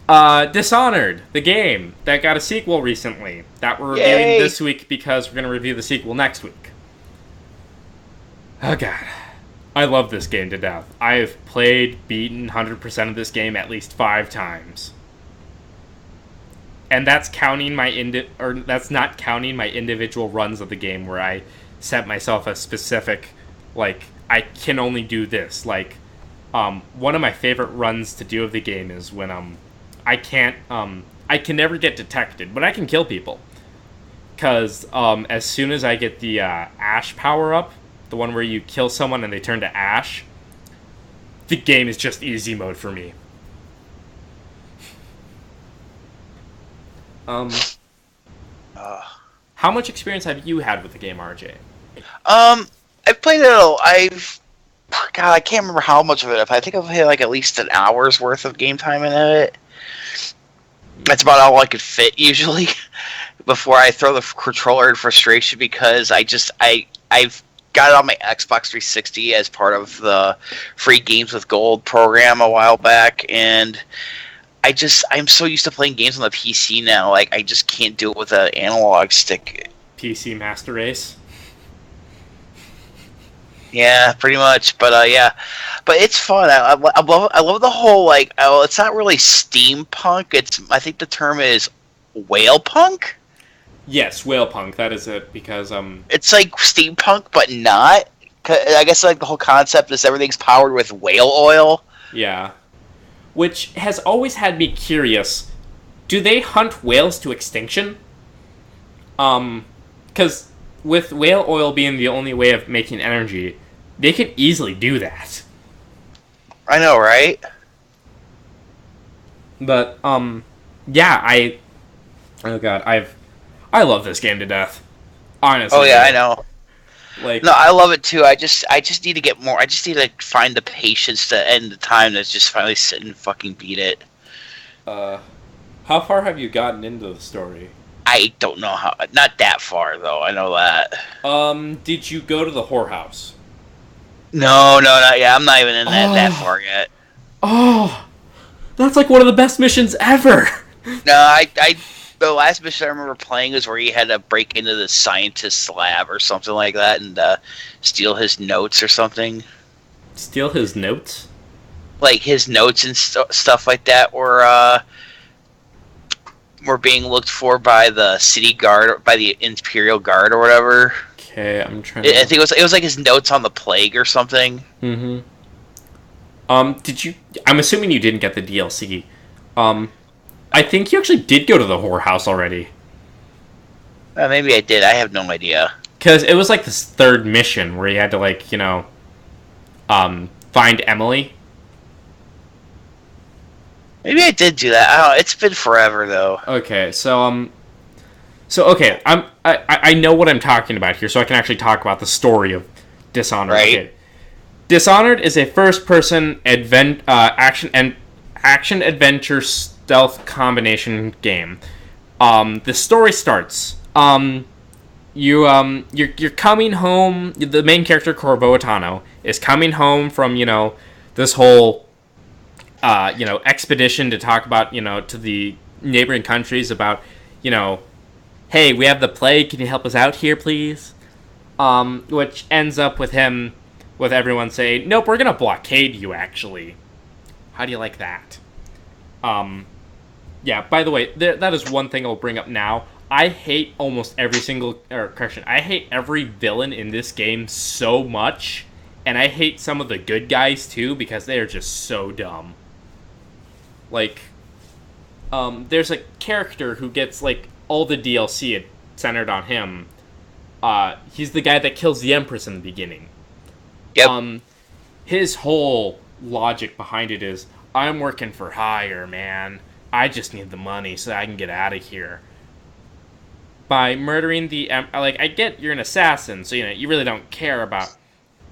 Dishonored, the game that got a sequel recently that we're reviewing this week because we're going to review the sequel next week. Oh god, I love this game to death. I have beaten 100% of this game at least 5 times, and that's counting that's not counting my individual runs of the game where I set myself a specific, like, I can only do this. Like, one of my favorite runs to do of the game is when I can never get detected, but I can kill people. Because as soon as I get the ash power-up, the one where you kill someone and they turn to ash, the game is just easy mode for me. How much experience have you had with the game, RJ? I've played it. God, I can't remember how much of it. I think I've had like at least an hour's worth of game time in it. That's about all I could fit usually before I throw the controller in frustration, because I've got it on my Xbox 360 as part of the free games with gold program a while back, and I'm so used to playing games on the PC now. Like, I just can't do it with an analog stick. PC Master Race. Yeah, pretty much. But yeah, but it's fun. I love the whole, like, it's not really steampunk. I think the term is whale punk. Yes, whale punk. That is it, because it's like steampunk, but not. I guess like the whole concept is everything's powered with whale oil. Yeah, which has always had me curious. Do they hunt whales to extinction? Because with whale oil being the only way of making energy, they could easily do that. I know, right? But, yeah, oh god, I love this game to death. Honestly. Oh yeah, I know. Like, no, I love it too. I just need to get more. I just need to find the patience to end the time to just finally sit and fucking beat it. how far have you gotten into the story? I don't know how. Not that far though. I know that. Did you go to the whorehouse? No, not yet. I'm not even in that far yet. Oh, that's like one of the best missions ever. No, the last mission I remember playing was where he had to break into the scientist's lab or something like that and steal his notes or something. Steal his notes? Like his notes and stuff like that were being looked for by the city guard, by the Imperial Guard or whatever. Okay, I'm trying. I think it was like his notes on the plague or something. Mm-hmm. Did you? I'm assuming you didn't get the DLC. I think you actually did go to the whorehouse already. Maybe I did. I have no idea. Because it was like this third mission where you had to find Emily. Maybe I did do that. I don't know. It's been forever though. Okay, okay, I know what I'm talking about here, so I can actually talk about the story of Dishonored. Right. Okay. Dishonored is a first-person action adventure stealth combination game. The story starts. You're coming home. The main character Corvo Atano is coming home from this whole expedition to talk about to the neighboring countries about hey, we have the plague. Can you help us out here, please? Which ends up with everyone saying, nope, we're gonna blockade you. Actually, how do you like that? Yeah, by the way, that is one thing I'll bring up now. I hate almost every single... I hate every villain in this game so much. And I hate some of the good guys, too, because they are just so dumb. Like, there's a character who gets, all the DLC centered on him. He's the guy that kills the Empress in the beginning. Yep. His whole logic behind it is, I'm working for hire, man. I just need the money so I can get out of here. By murdering the... I get you're an assassin, so, you really don't care about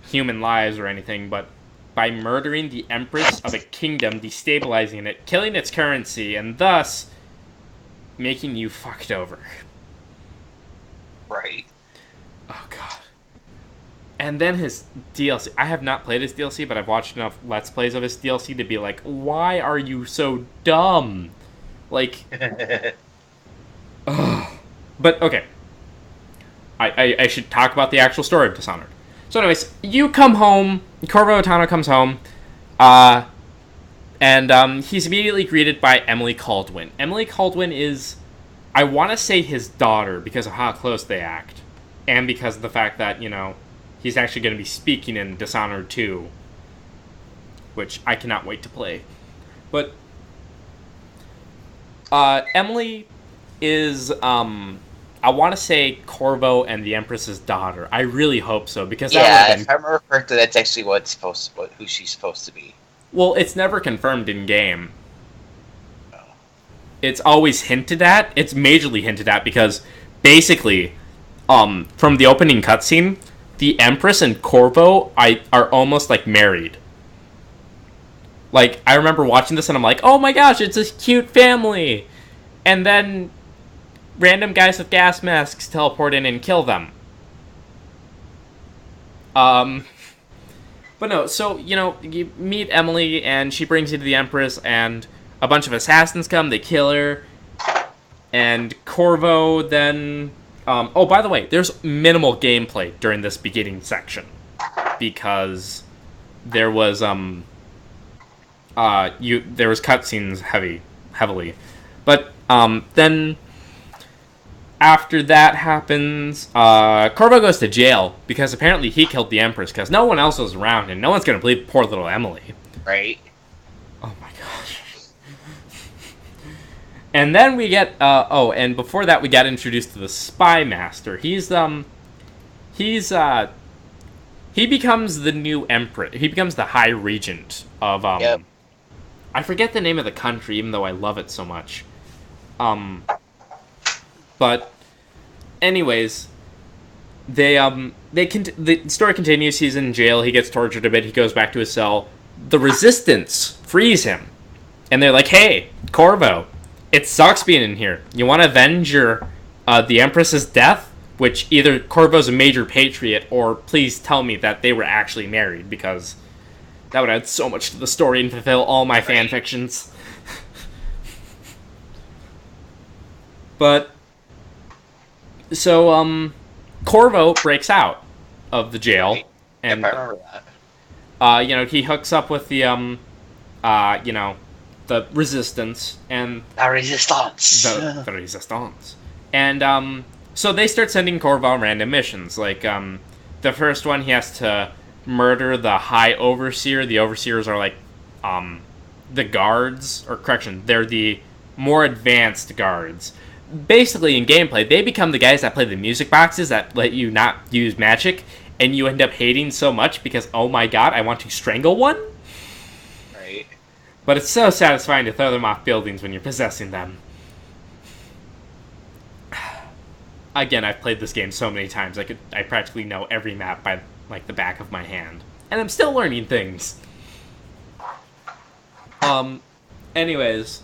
human lives or anything, but by murdering the Empress of a kingdom, destabilizing it, killing its currency, and thus making you fucked over. Right. Oh, God. And then his DLC. I have not played his DLC, but I've watched enough Let's Plays of his DLC to be like, why are you so dumb? Ugh. But, okay. I should talk about the actual story of Dishonored. So anyways, you come home, Corvo Atano comes home, and he's immediately greeted by Emily Caldwin. Emily Caldwin is, I want to say his daughter, because of how close they act. And because of the fact that, he's actually going to be speaking in Dishonored 2, which I cannot wait to play. But Emily is, I want to say Corvo and the Empress's daughter. I really hope so, because that if I remember correctly, that's actually who she's supposed to be. Well, it's never confirmed in game. Oh. It's always hinted at. It's majorly hinted at because basically, from the opening cutscene, the Empress and Corvo are almost married. I remember watching this and I'm like, oh my gosh, it's a cute family. And then random guys with gas masks teleport in and kill them. But no, so, you meet Emily, and she brings you to the Empress, and a bunch of assassins come, they kill her, and Corvo then... oh, by the way, there's minimal gameplay during this beginning section, because there was, there was cutscenes heavily. But, then... After that happens, Corvo goes to jail because apparently he killed the Empress because no one else was around and no one's going to believe poor little Emily. Right. Oh my gosh. And then we get, and before that we got introduced to the Spy Master. He becomes the new Emperor. He becomes the High Regent of, Yep. I forget the name of the country even though I love it so much. But Anyways, the story continues. He's in jail. He gets tortured a bit. He goes back to his cell. The Resistance frees him, and they're like, "Hey, Corvo, it sucks being in here. You want to avenge the Empress's death?" Which either Corvo's a major patriot, or please tell me that they were actually married, because that would add so much to the story and fulfill all my fan fictions. But so Corvo breaks out of the jail, and yep, I remember that. He hooks up with the the Resistance and La Resistance. the Resistance, and so they start sending Corvo random missions. Like the first one, he has to murder the High Overseer. The Overseers are like the guards, or correction, they're the more advanced guards. Basically, in gameplay, they become the guys that play the music boxes that let you not use magic, and you end up hating so much because, oh my god, I want to strangle one? Right. But it's so satisfying to throw them off buildings when you're possessing them. Again, I've played this game so many times, I practically know every map by, like, the back of my hand. And I'm still learning things. Anyways,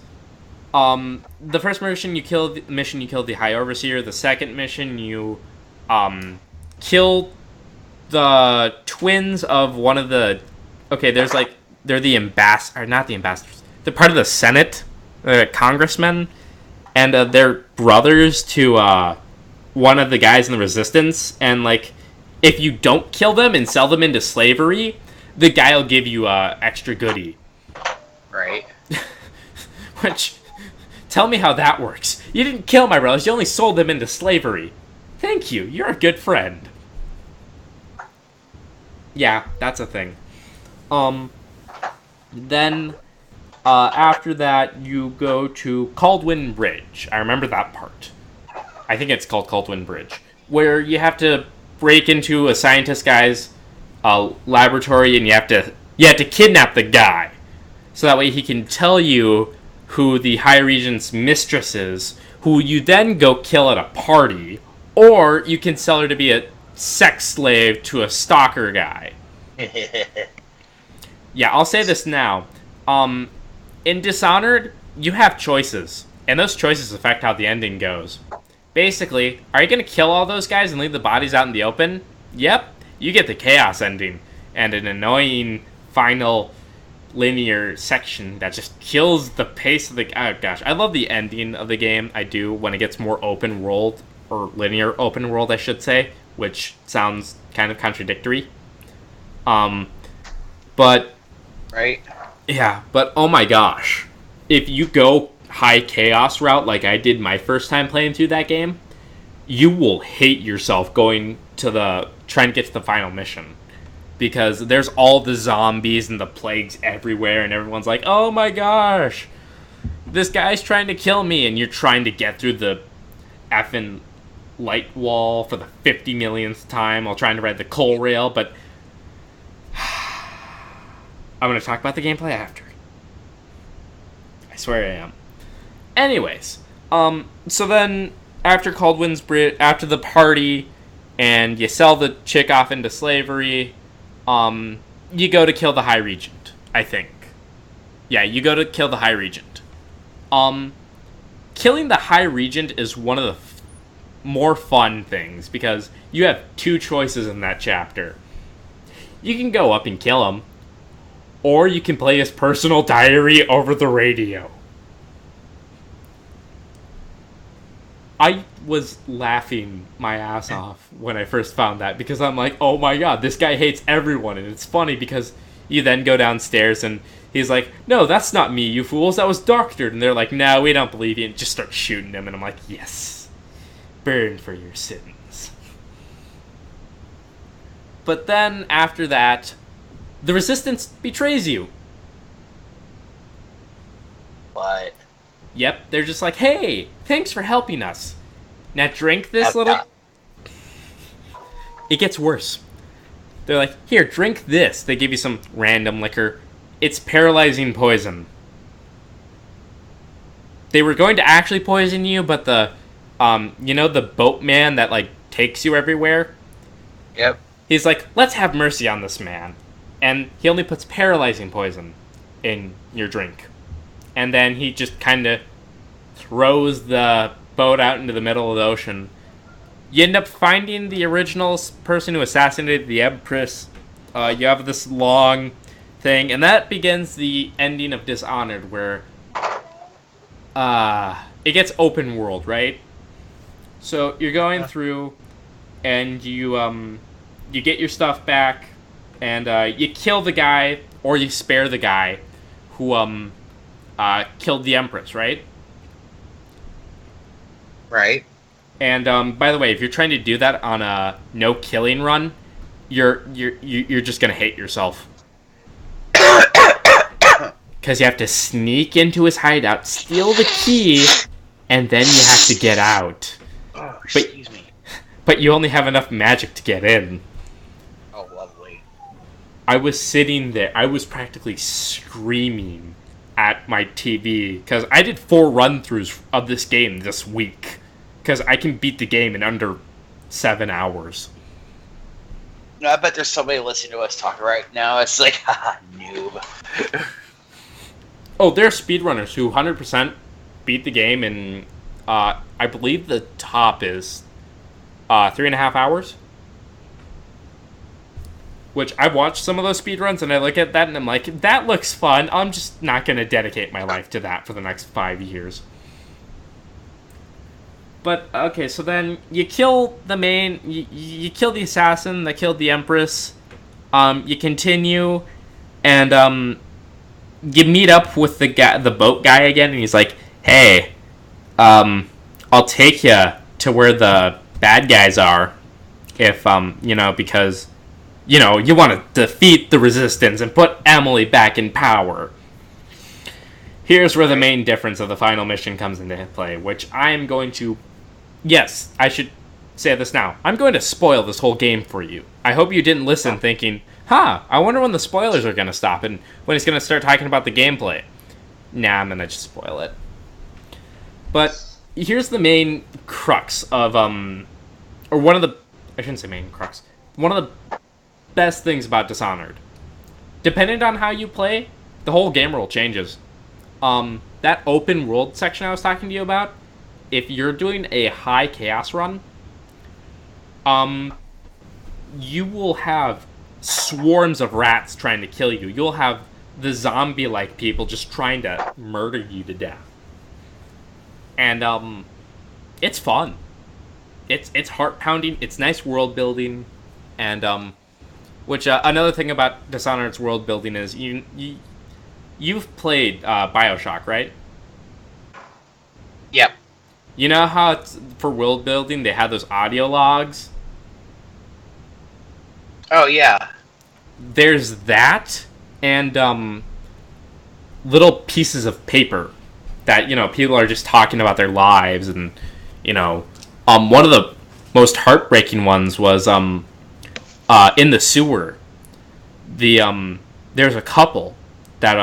the first mission you killed the High Overseer. The second mission you killed the twins of one of the they're the ambassador, or not the ambassadors. They're part of the Senate, congressmen, and they're brothers to one of the guys in the Resistance. And like, if you don't kill them and sell them into slavery, the guy will give you extra goodie. Right. Which, tell me how that works. You didn't kill my brothers, you only sold them into slavery. Thank you, you're a good friend. Yeah, that's a thing. Then, after that, you go to Caldwin Bridge. I remember that part. I think it's called Caldwin Bridge. Where you have to break into a scientist guy's laboratory, and you have to kidnap the guy. So that way he can tell you who the High Regent's mistress is, who you then go kill at a party, or you can sell her to be a sex slave to a stalker guy. Yeah, I'll say this now. In Dishonored, you have choices, and those choices affect how the ending goes. Basically, are you going to kill all those guys and leave the bodies out in the open? Yep, you get the chaos ending, and an annoying final linear section that just kills the pace of the... Oh gosh, I love the ending of the game. I do, when it gets more open world, or linear open world, I should say, which sounds kind of contradictory. But... Right. Yeah, but oh my gosh. If you go high chaos route like I did my first time playing through that game, you will hate yourself trying to get to the final mission. Because there's all the zombies and the plagues everywhere, and everyone's like, oh my gosh, this guy's trying to kill me, and you're trying to get through the effing light wall for the 50 millionth time while trying to ride the coal rail, but I'm going to talk about the gameplay after. I swear I am. Anyways, so then after Caldwin's Bridge, after the party, and you sell the chick off into slavery, you go to kill the High Regent, I think. Yeah, you go to kill the High Regent. Killing the High Regent is one of the more fun things, because you have two choices in that chapter. You can go up and kill him, or you can play his personal diary over the radio. I was laughing my ass off when I first found that, because I'm like, oh my god, this guy hates everyone. And it's funny because you then go downstairs and he's like, no, that's not me, you fools, that was doctored. And they're like, no, we don't believe you, and just start shooting him. And I'm like, yes, burn for your sins. But then after that, the Resistance betrays you. What? Yep, they're just like, hey, thanks for helping us. Now drink this little... It gets worse. They're like, here, drink this. They give you some random liquor. It's paralyzing poison. They were going to actually poison you, but the you know the boatman that, like, takes you everywhere? Yep. He's like, let's have mercy on this man. And he only puts paralyzing poison in your drink. And then he just kind of throws the boat out into the middle of the ocean. You end up finding the original person who assassinated the Empress. You have this long thing, and that begins the ending of Dishonored, where it gets open world, right? So you're going through, and you get your stuff back, and you kill the guy, or you spare the guy who killed the Empress, right? Right. And by the way, if you're trying to do that on a no killing run, you're just gonna hate yourself. Because you have to sneak into his hideout, steal the key, and then you have to get out. Oh, excuse me. But you only have enough magic to get in. Oh, lovely. I was sitting there, I was practically screaming at my TV, because I did 4 run-throughs of this game this week. Because I can beat the game in under 7 hours. No, I bet there's somebody listening to us talk right now. It's like, haha, noob. Oh, there are speedrunners who 100% beat the game in, I believe the top is 3.5 hours. Which, I've watched some of those speedruns, and I look at that, and I'm like, that looks fun. I'm just not going to dedicate my life to that for the next 5 years. But, okay, so then you kill the main... You kill the assassin that killed the Empress. You continue, and you meet up with the boat guy again, and he's like, hey, I'll take you to where the bad guys are, if, because, you want to defeat the resistance and put Emily back in power. Here's where the main difference of the final mission comes into play, which I am going to... Yes, I should say this now. I'm going to spoil this whole game for you. I hope you didn't listen thinking, I wonder when the spoilers are going to stop and when he's going to start talking about the gameplay. Nah, I'm going to just spoil it. But here's the main crux of, or one of the, I shouldn't say main crux, one of the best things about Dishonored. Depending on how you play, the whole game world changes. That open world section I was talking to you about, if you're doing a high chaos run, you will have swarms of rats trying to kill you. You'll have the zombie-like people just trying to murder you to death. And, it's fun. It's heart-pounding, it's nice world-building, and, which, another thing about Dishonored's world-building is you've played, BioShock, right? Yep. You know how it's, for world building they have those audio logs? Oh, yeah. There's that, and little pieces of paper that, people are just talking about their lives, and, one of the most heartbreaking ones was, in the sewer. There's a couple that,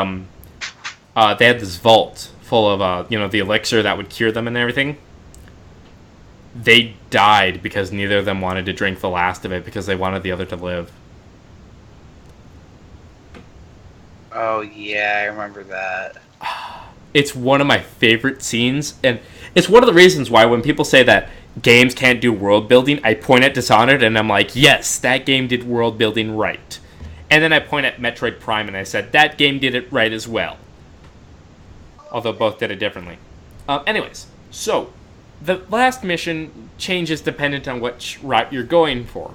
they had this vault full of, the elixir that would cure them and everything. They died because neither of them wanted to drink the last of it because they wanted the other to live. Oh, yeah, I remember that. It's one of my favorite scenes, and it's one of the reasons why when people say that games can't do world building, I point at Dishonored and I'm like, yes, that game did world building right. And then I point at Metroid Prime and I said, that game did it right as well. Although both did it differently. Anyways, so the last mission changes dependent on which route you're going for.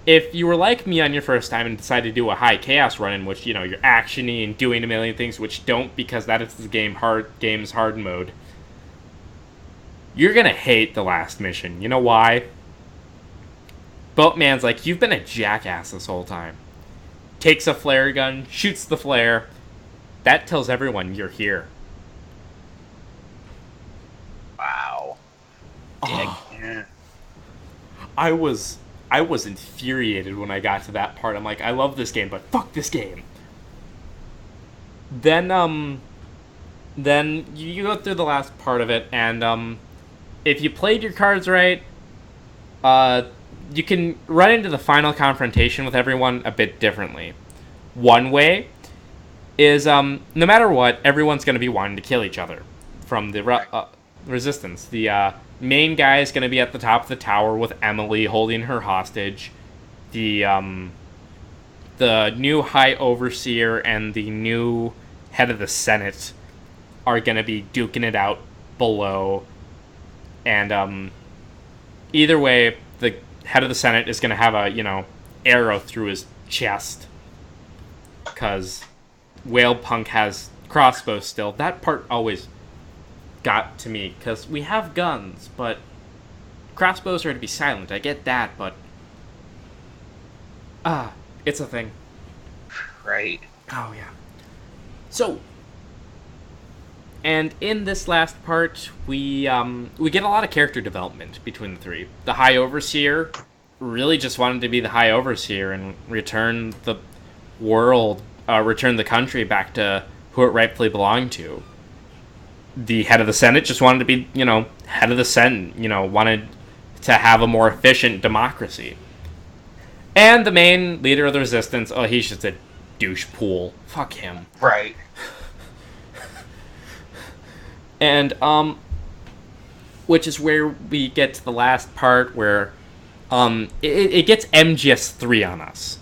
If you were like me on your first time and decided to do a high chaos run in which, you're actiony and doing a million things which don't because that is the game's hard mode, you're gonna hate the last mission. You know why? Boatman's like, you've been a jackass this whole time. Takes a flare gun, shoots the flare. That tells everyone you're here. Wow. Oh. I was infuriated when I got to that part. I'm like, I love this game, but fuck this game. Then you go through the last part of it, and if you played your cards right, you can run into the final confrontation with everyone a bit differently. One way is, no matter what, everyone's going to be wanting to kill each other from the resistance. The main guy is going to be at the top of the tower with Emily holding her hostage. The new High Overseer and the new head of the Senate are going to be duking it out below. And either way, the head of the Senate is going to have a, arrow through his chest. Because Whale Punk has crossbows still. That part always got to me, because we have guns, but crossbows are to be silent. I get that, but it's a thing. Right. Oh, yeah. So, and in this last part, we get a lot of character development between the three. The High Overseer really just wanted to be the High Overseer and return the world, return the country back to who it rightfully belonged to. The head of the Senate just wanted to be, head of the Senate, wanted to have a more efficient democracy. And the main leader of the resistance, he's just a douche pool. Fuck him. Right. And, which is where we get to the last part where, it gets MGS3 on us.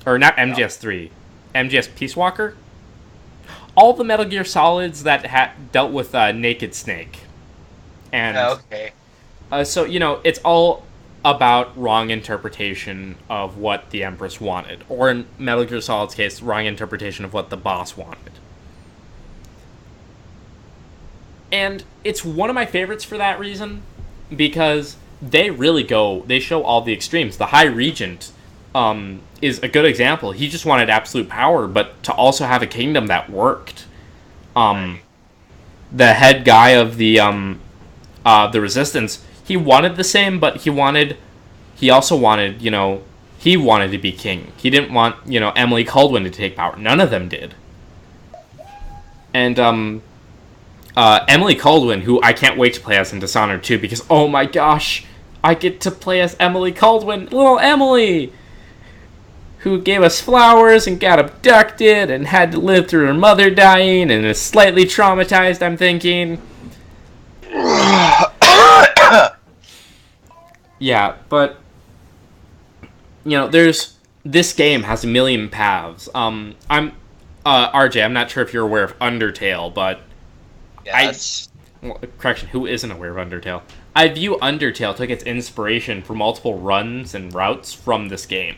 Or not MGS3, MGS Peace Walker. All the Metal Gear Solids that dealt with Naked Snake. And okay. So, it's all about wrong interpretation of what the Empress wanted. Or in Metal Gear Solid's case, wrong interpretation of what the boss wanted. And it's one of my favorites for that reason, because they show all the extremes. The High Regent is a good example. He just wanted absolute power, but to also have a kingdom that worked. The head guy of the Resistance, he wanted the same, but he also wanted, he wanted to be king. He didn't want, Emily Caldwin to take power. None of them did. And, Emily Caldwin, who I can't wait to play as in Dishonored 2, because, oh my gosh, I get to play as Emily Caldwin, little Emily, who gave us flowers and got abducted and had to live through her mother dying and is slightly traumatized, I'm thinking. Yeah, but, this game has a million paths. RJ, I'm not sure if you're aware of Undertale, but yes. Correction, who isn't aware of Undertale? I view Undertale took its inspiration for multiple runs and routes from this game.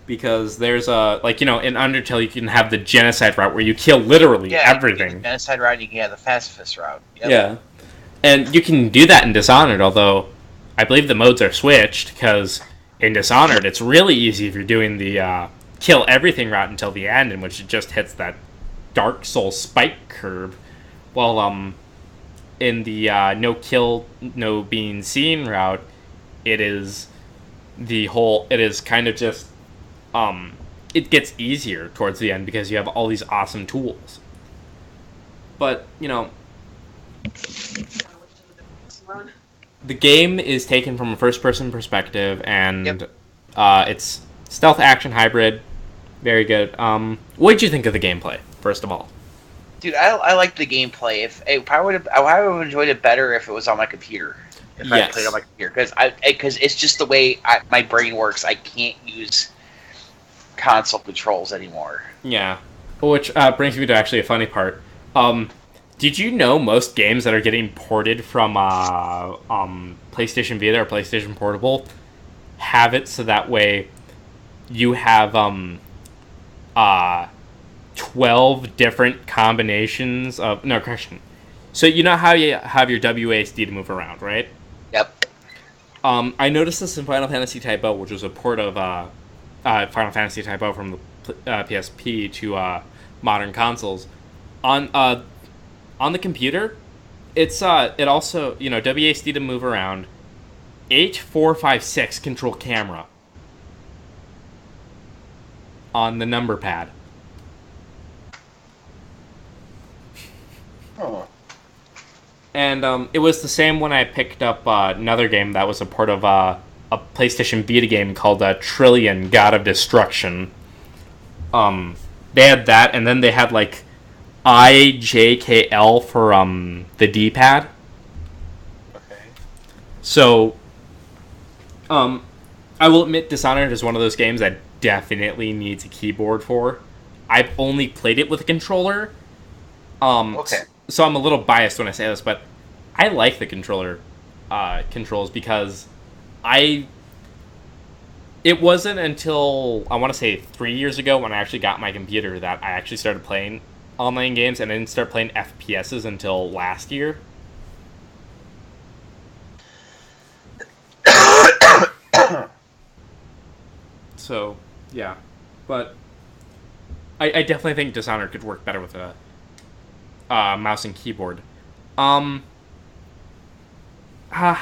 Because there's in Undertale you can have the genocide route where you kill literally everything. The genocide route, you can have the pacifist route. Yep. Yeah. And you can do that in Dishonored, although I believe the modes are switched, because in Dishonored it's really easy if you're doing the kill everything route until the end, in which it just hits that Dark Soul spike curve, while in the no kill, no being seen route, it is kind of just it gets easier towards the end because you have all these awesome tools. But, the game is taken from a first-person perspective, and it's stealth action hybrid. Very good. What did you think of the gameplay, first of all? Dude, I like the gameplay. If I would have enjoyed it better if it was on my computer. If I played on my computer, because it's just the way my brain works. I can't use console controls anymore. Yeah, which brings me to actually a funny part. Did you know most games that are getting ported from PlayStation Vita or PlayStation Portable have it so that way you have 12 different combinations of... No, correction. So you know how you have your WASD to move around, right? Yep. I noticed this in Final Fantasy Type O, which was a port of Final Fantasy Type O from the PSP to modern consoles. On the computer, it also, WASD to move around. H456 control camera on the number pad. And it was the same when I picked up another game that was a part of a PlayStation Vita game called Trillion: God of Destruction. They had that, and then they had like IJKL for the D-pad. Okay. So, I will admit Dishonored is one of those games that definitely needs a keyboard for. I've only played it with a controller. Okay. So I'm a little biased when I say this, but I like the controller controls because it wasn't until, I want to say 3 years ago when I actually got my computer that I actually started playing online games, and I didn't start playing FPSs until last year. So, yeah. But I definitely think Dishonored could work better with a mouse and keyboard. How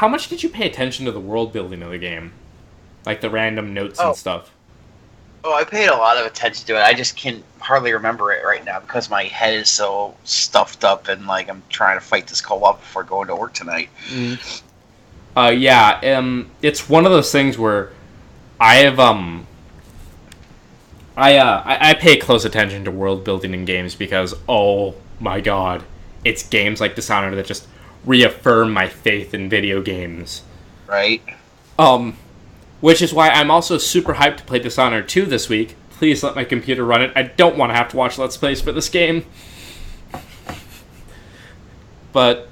much did you pay attention to the world building of the game? Like the random notes and stuff? Oh, I paid a lot of attention to it. I just can hardly remember it right now because my head is so stuffed up and like I'm trying to fight this cold up before going to work tonight. It's one of those things where I have I pay close attention to world building in games because, oh my god, it's games like Dishonored that just reaffirm my faith in video games. Right. Which is why I'm also super hyped to play Dishonored 2 this week. Please let my computer run it. I don't want to have to watch Let's Plays for this game. But,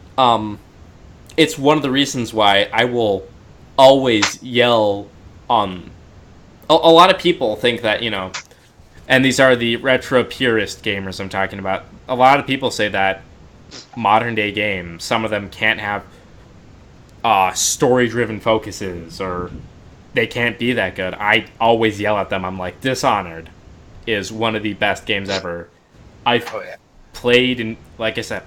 it's one of the reasons why I will always yell, a lot of people think that, and these are the retro purist gamers I'm talking about, a lot of people say that modern day games, some of them can't have story-driven focuses, or they can't be that good. I always yell at them. I'm like, Dishonored is one of the best games ever. I've played, and like I said,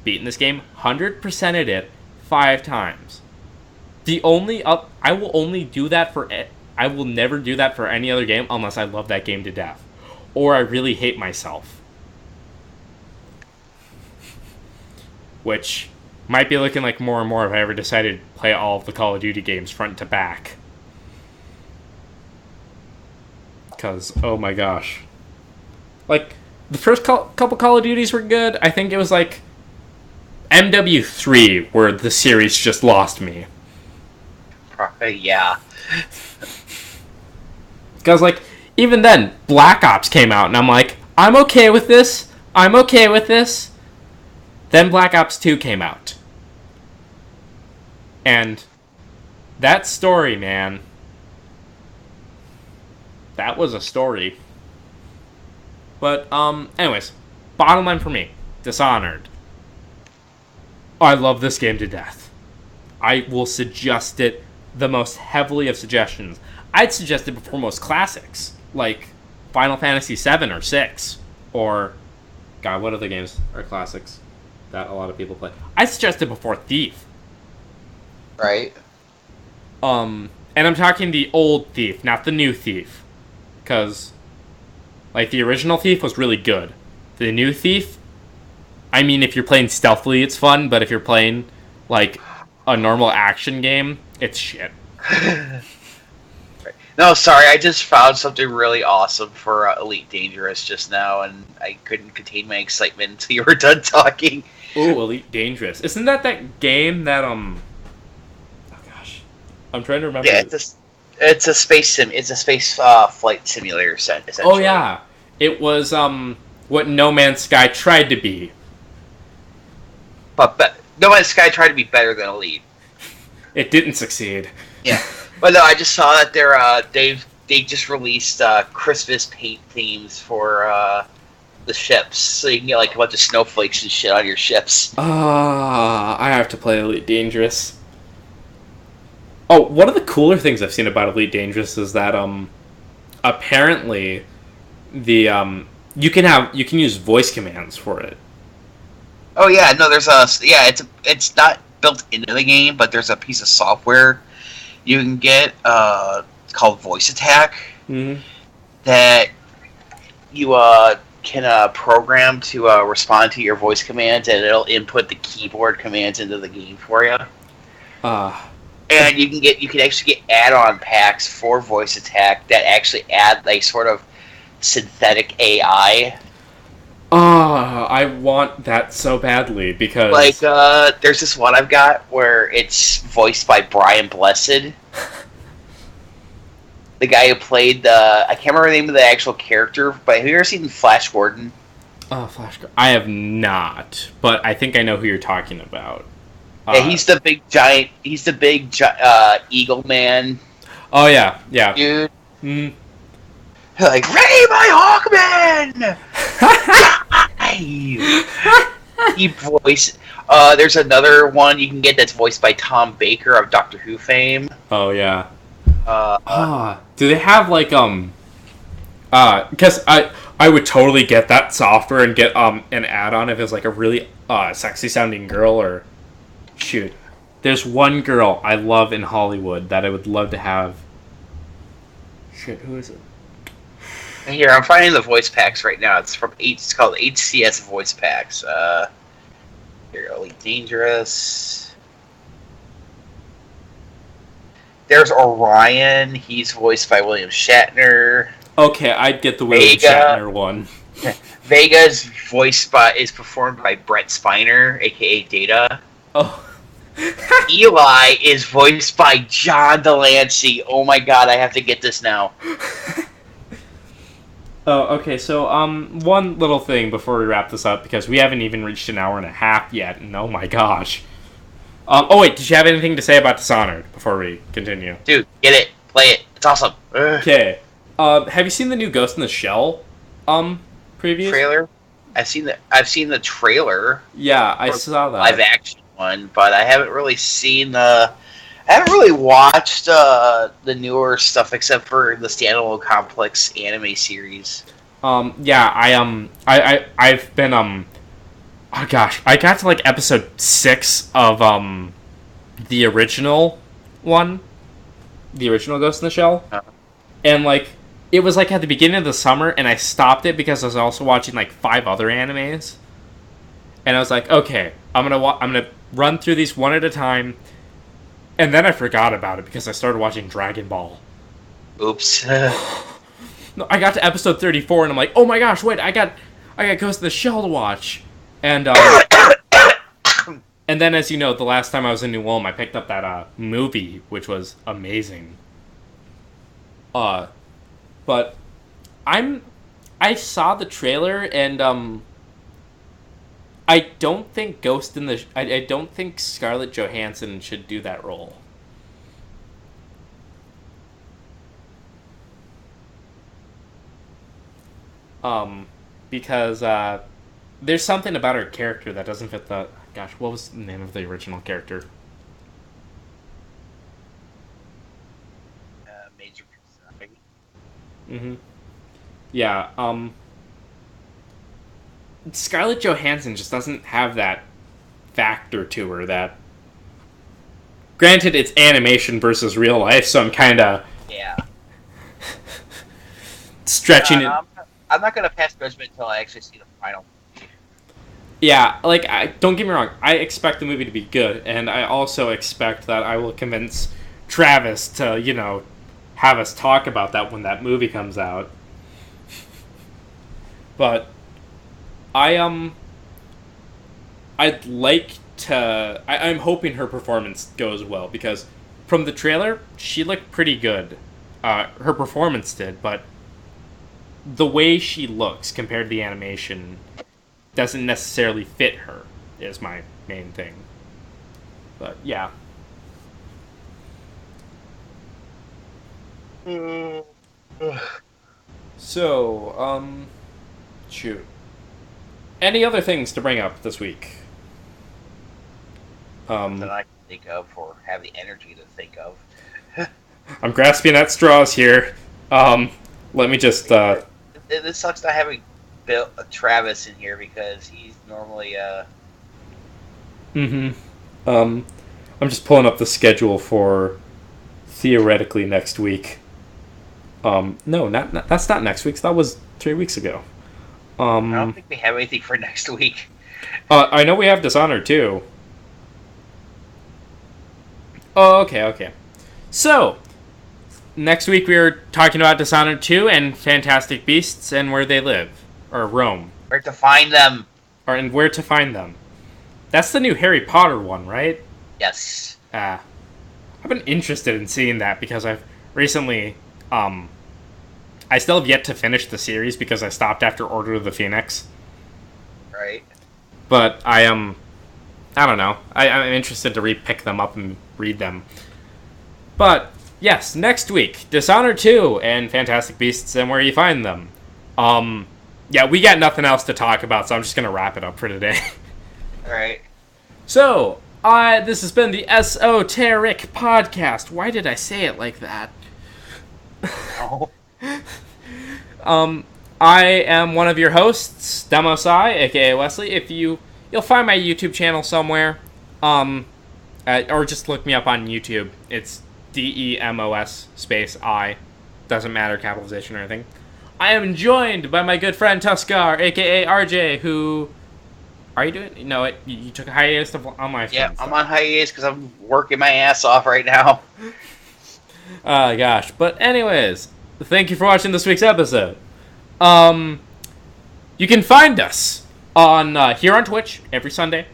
beaten this game, 100%ed it 5 times. I will only do that for it. I will never do that for any other game unless I love that game to death, or I really hate myself. Which might be looking like more and more if I ever decided to play all of the Call of Duty games front to back. Because, oh my gosh. Like, the first couple Call of Duties were good. I think it was like MW3 where the series just lost me. Yeah. Because, like, even then, Black Ops came out, and I'm like, I'm okay with this. Then Black Ops 2 came out. And that story, man. That was a story. But, anyways, bottom line for me, Dishonored. I love this game to death. I will suggest it the most heavily of suggestions. I'd suggest it before most classics, like Final Fantasy 7 or 6, or, God, what other games are classics that a lot of people play? I'd suggest it before Thief. Right. And I'm talking the old Thief, not the new Thief. Because, like, the original Thief was really good. The new Thief, I mean, if you're playing stealthily, it's fun, but if you're playing, like, a normal action game, it's shit. No, sorry, I just found something really awesome for Elite Dangerous just now, and I couldn't contain my excitement until you were done talking. Ooh, Elite Dangerous. Isn't that game that, oh gosh. I'm trying to remember. Yeah, it's a space flight simulator set, essentially. Oh, yeah. It was, what No Man's Sky tried to be. But No Man's Sky tried to be better than Elite. It didn't succeed. Yeah. But no, I just saw that they just released Christmas paint themes for the ships, so you can get like a bunch of snowflakes and shit on your ships. I have to play Elite Dangerous. Oh, one of the cooler things I've seen about Elite Dangerous is that apparently the you can use voice commands for it. Oh yeah, no, it's not built into the game, but there's a piece of software you can get called Voice Attack that you can program to respond to your voice commands, and it'll input the keyboard commands into the game for you. And you can actually get add-on packs for voice attack that actually add like sort of synthetic AI. I want that so badly because like there's this one I've got where it's voiced by Brian Blessed. The guy who played I can't remember the name of the actual character, but have you ever seen Flash Gordon? Oh, Flash Gordon. I have not, but I think I know who you're talking about. Yeah, he's the big giant. He's the big eagle man. Oh yeah, yeah. Dude. Mm. Like, ready, my Hawkman! He voice. There's another one you can get that's voiced by Tom Baker of Doctor Who fame. Oh yeah. Do they have like because I would totally get that software and get an add-on if it's like a really sexy sounding girl or shoot. There's one girl I love in Hollywood that I would love to have. Shit, who is it? Here, I'm finding the voice packs right now. It's called HCS voice packs. Here, Elite Dangerous. There's Orion. He's voiced by William Shatner. Okay, I'd get the William Shatner one. Vega's is performed by Brett Spiner, aka Data. Oh. Eli is voiced by John Delancey. Oh my god, I have to get this now. Oh, okay, so, one little thing before we wrap this up, because we haven't even reached an hour and a half yet, and oh my gosh. Oh wait, did you have anything to say about Dishonored before we continue? Dude, get it, play it, it's awesome. Okay, have you seen the new Ghost in the Shell, previews? Trailer? I've seen the trailer. Yeah, I saw that. Live action one, but I haven't really seen I haven't really watched the newer stuff except for the Standalone Complex anime series. Yeah, I've been oh gosh, I got to like episode 6 of the original one, the original Ghost in the Shell, and like it was like at the beginning of the summer, and I stopped it because I was also watching like 5 other animes, and I was like, okay, I'm gonna run through these one at a time. And then I forgot about it because I started watching Dragon Ball. Oops. No, I got to episode 34 and I'm like, oh my gosh, wait, I got Ghost in the Shell to watch. And and then, as you know, the last time I was in New Ulm, I picked up that movie, which was amazing. But I saw the trailer and I don't think I don't think Scarlett Johansson should do that role. Because there's something about her character that doesn't fit the... Gosh, what was the name of the original character? Major. Mm-hmm. Yeah, Scarlett Johansson just doesn't have that factor to her that... Granted, it's animation versus real life, so I'm kind of... Yeah. stretching it... I'm not going to pass judgment until I actually see the final movie. Yeah, like, don't get me wrong, I expect the movie to be good, and I also expect that I will convince Travis to, you know, have us talk about that when that movie comes out. But... I'd like to... I'm hoping her performance goes well, because from the trailer, she looked pretty good. Her performance did, but the way she looks compared to the animation doesn't necessarily fit her, is my main thing. But, yeah. So, shoot. Any other things to bring up this week? That I can think of or have the energy to think of. I'm grasping at straws here. Let me just... This sucks not having Travis in here because he's normally... I'm just pulling up the schedule for theoretically next week. No, not that's not next week's. That was 3 weeks ago. I don't think we have anything for next week. I know we have Dishonored too. Oh, okay. So, next week we are talking about Dishonored 2 and Fantastic Beasts and where they live. Or roam. Where to find them. And where to find them. That's the new Harry Potter one, right? Yes. I've been interested in seeing that because I've recently, I still have yet to finish the series because I stopped after Order of the Phoenix. Right. But I am, I don't know. I'm interested to re-pick them up and read them. But, yes, next week, Dishonored 2 and Fantastic Beasts and where you find them. Yeah, we got nothing else to talk about, so I'm just going to wrap it up for today. Alright. So, this has been the Esoteric Podcast. Why did I say it like that? No. I am one of your hosts, Demosai, aka Wesley. You'll find my YouTube channel somewhere, or just look me up on YouTube. It's DEMOS space I. Doesn't matter capitalization or anything. I am joined by my good friend Tuskgarr, aka RJ, who... Are you doing... No, you took a hiatus on my phone. Yeah, I'm on hiatus because I'm working my ass off right now. Gosh. But anyways, thank you for watching this week's episode. You can find us on here on Twitch every Sunday,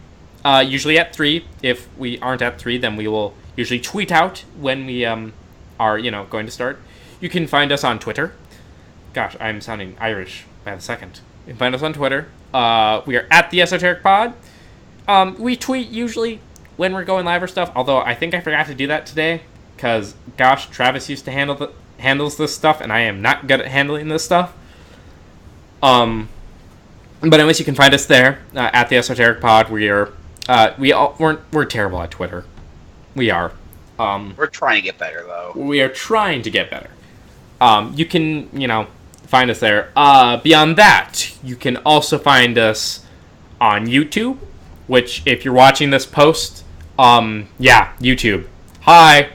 usually at 3. If we aren't at 3, then we will usually tweet out when we are, going to start. You can find us on Twitter. Gosh, I'm sounding Irish by the second. You can find us on Twitter. We are at the Esoteric Pod. We tweet usually when we're going live or stuff, although I think I forgot to do that today, because, gosh, Travis used to handles this stuff, and I am not good at handling this stuff. But anyways, you can find us there, at the Esoteric Pod. We're terrible at Twitter. We are. We're trying to get better, though. We are trying to get better. You can, find us there. Beyond that, you can also find us on YouTube, which, if you're watching this post, YouTube. Hi.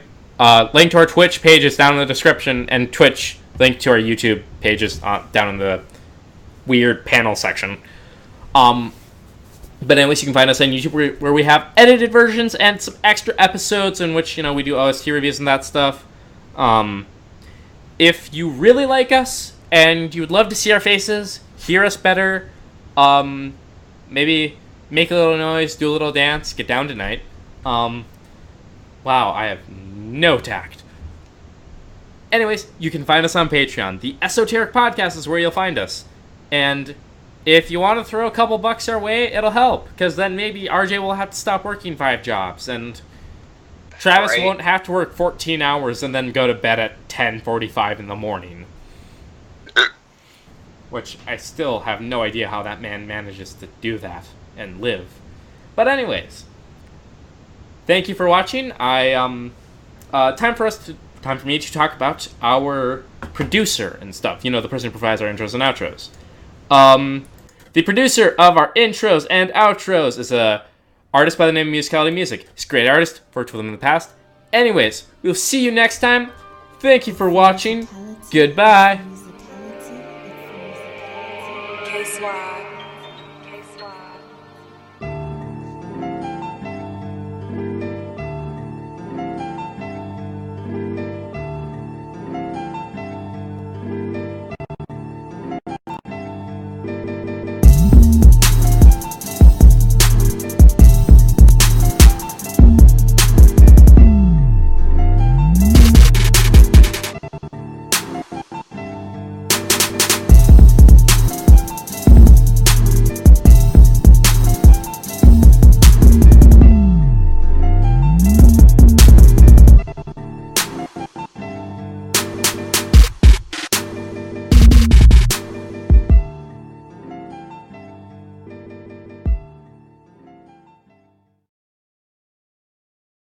Link to our Twitch page is down in the description, and Twitch link to our YouTube page is down in the weird panel section. But anyways, you can find us on YouTube where we have edited versions and some extra episodes in which, we do OST reviews and that stuff. If you really like us and you would love to see our faces, hear us better, maybe make a little noise, do a little dance, get down tonight. Wow, I have no tact. Anyways, you can find us on Patreon. The Esoteric Podcast is where you'll find us. And if you want to throw a couple bucks our way, it'll help. Because then maybe RJ will have to stop working 5 jobs. And Travis won't have to work 14 hours and then go to bed at 10:45 in the morning. Which I still have no idea how that man manages to do that and live. But anyways, thank you for watching. Time for me to talk about our producer and stuff. The person who provides our intros and outros. The producer of our intros and outros is a artist by the name of Musicality Music. He's a great artist, worked with him in the past. Anyways, we'll see you next time. Thank you for watching. Goodbye. Musicality. K-Swag.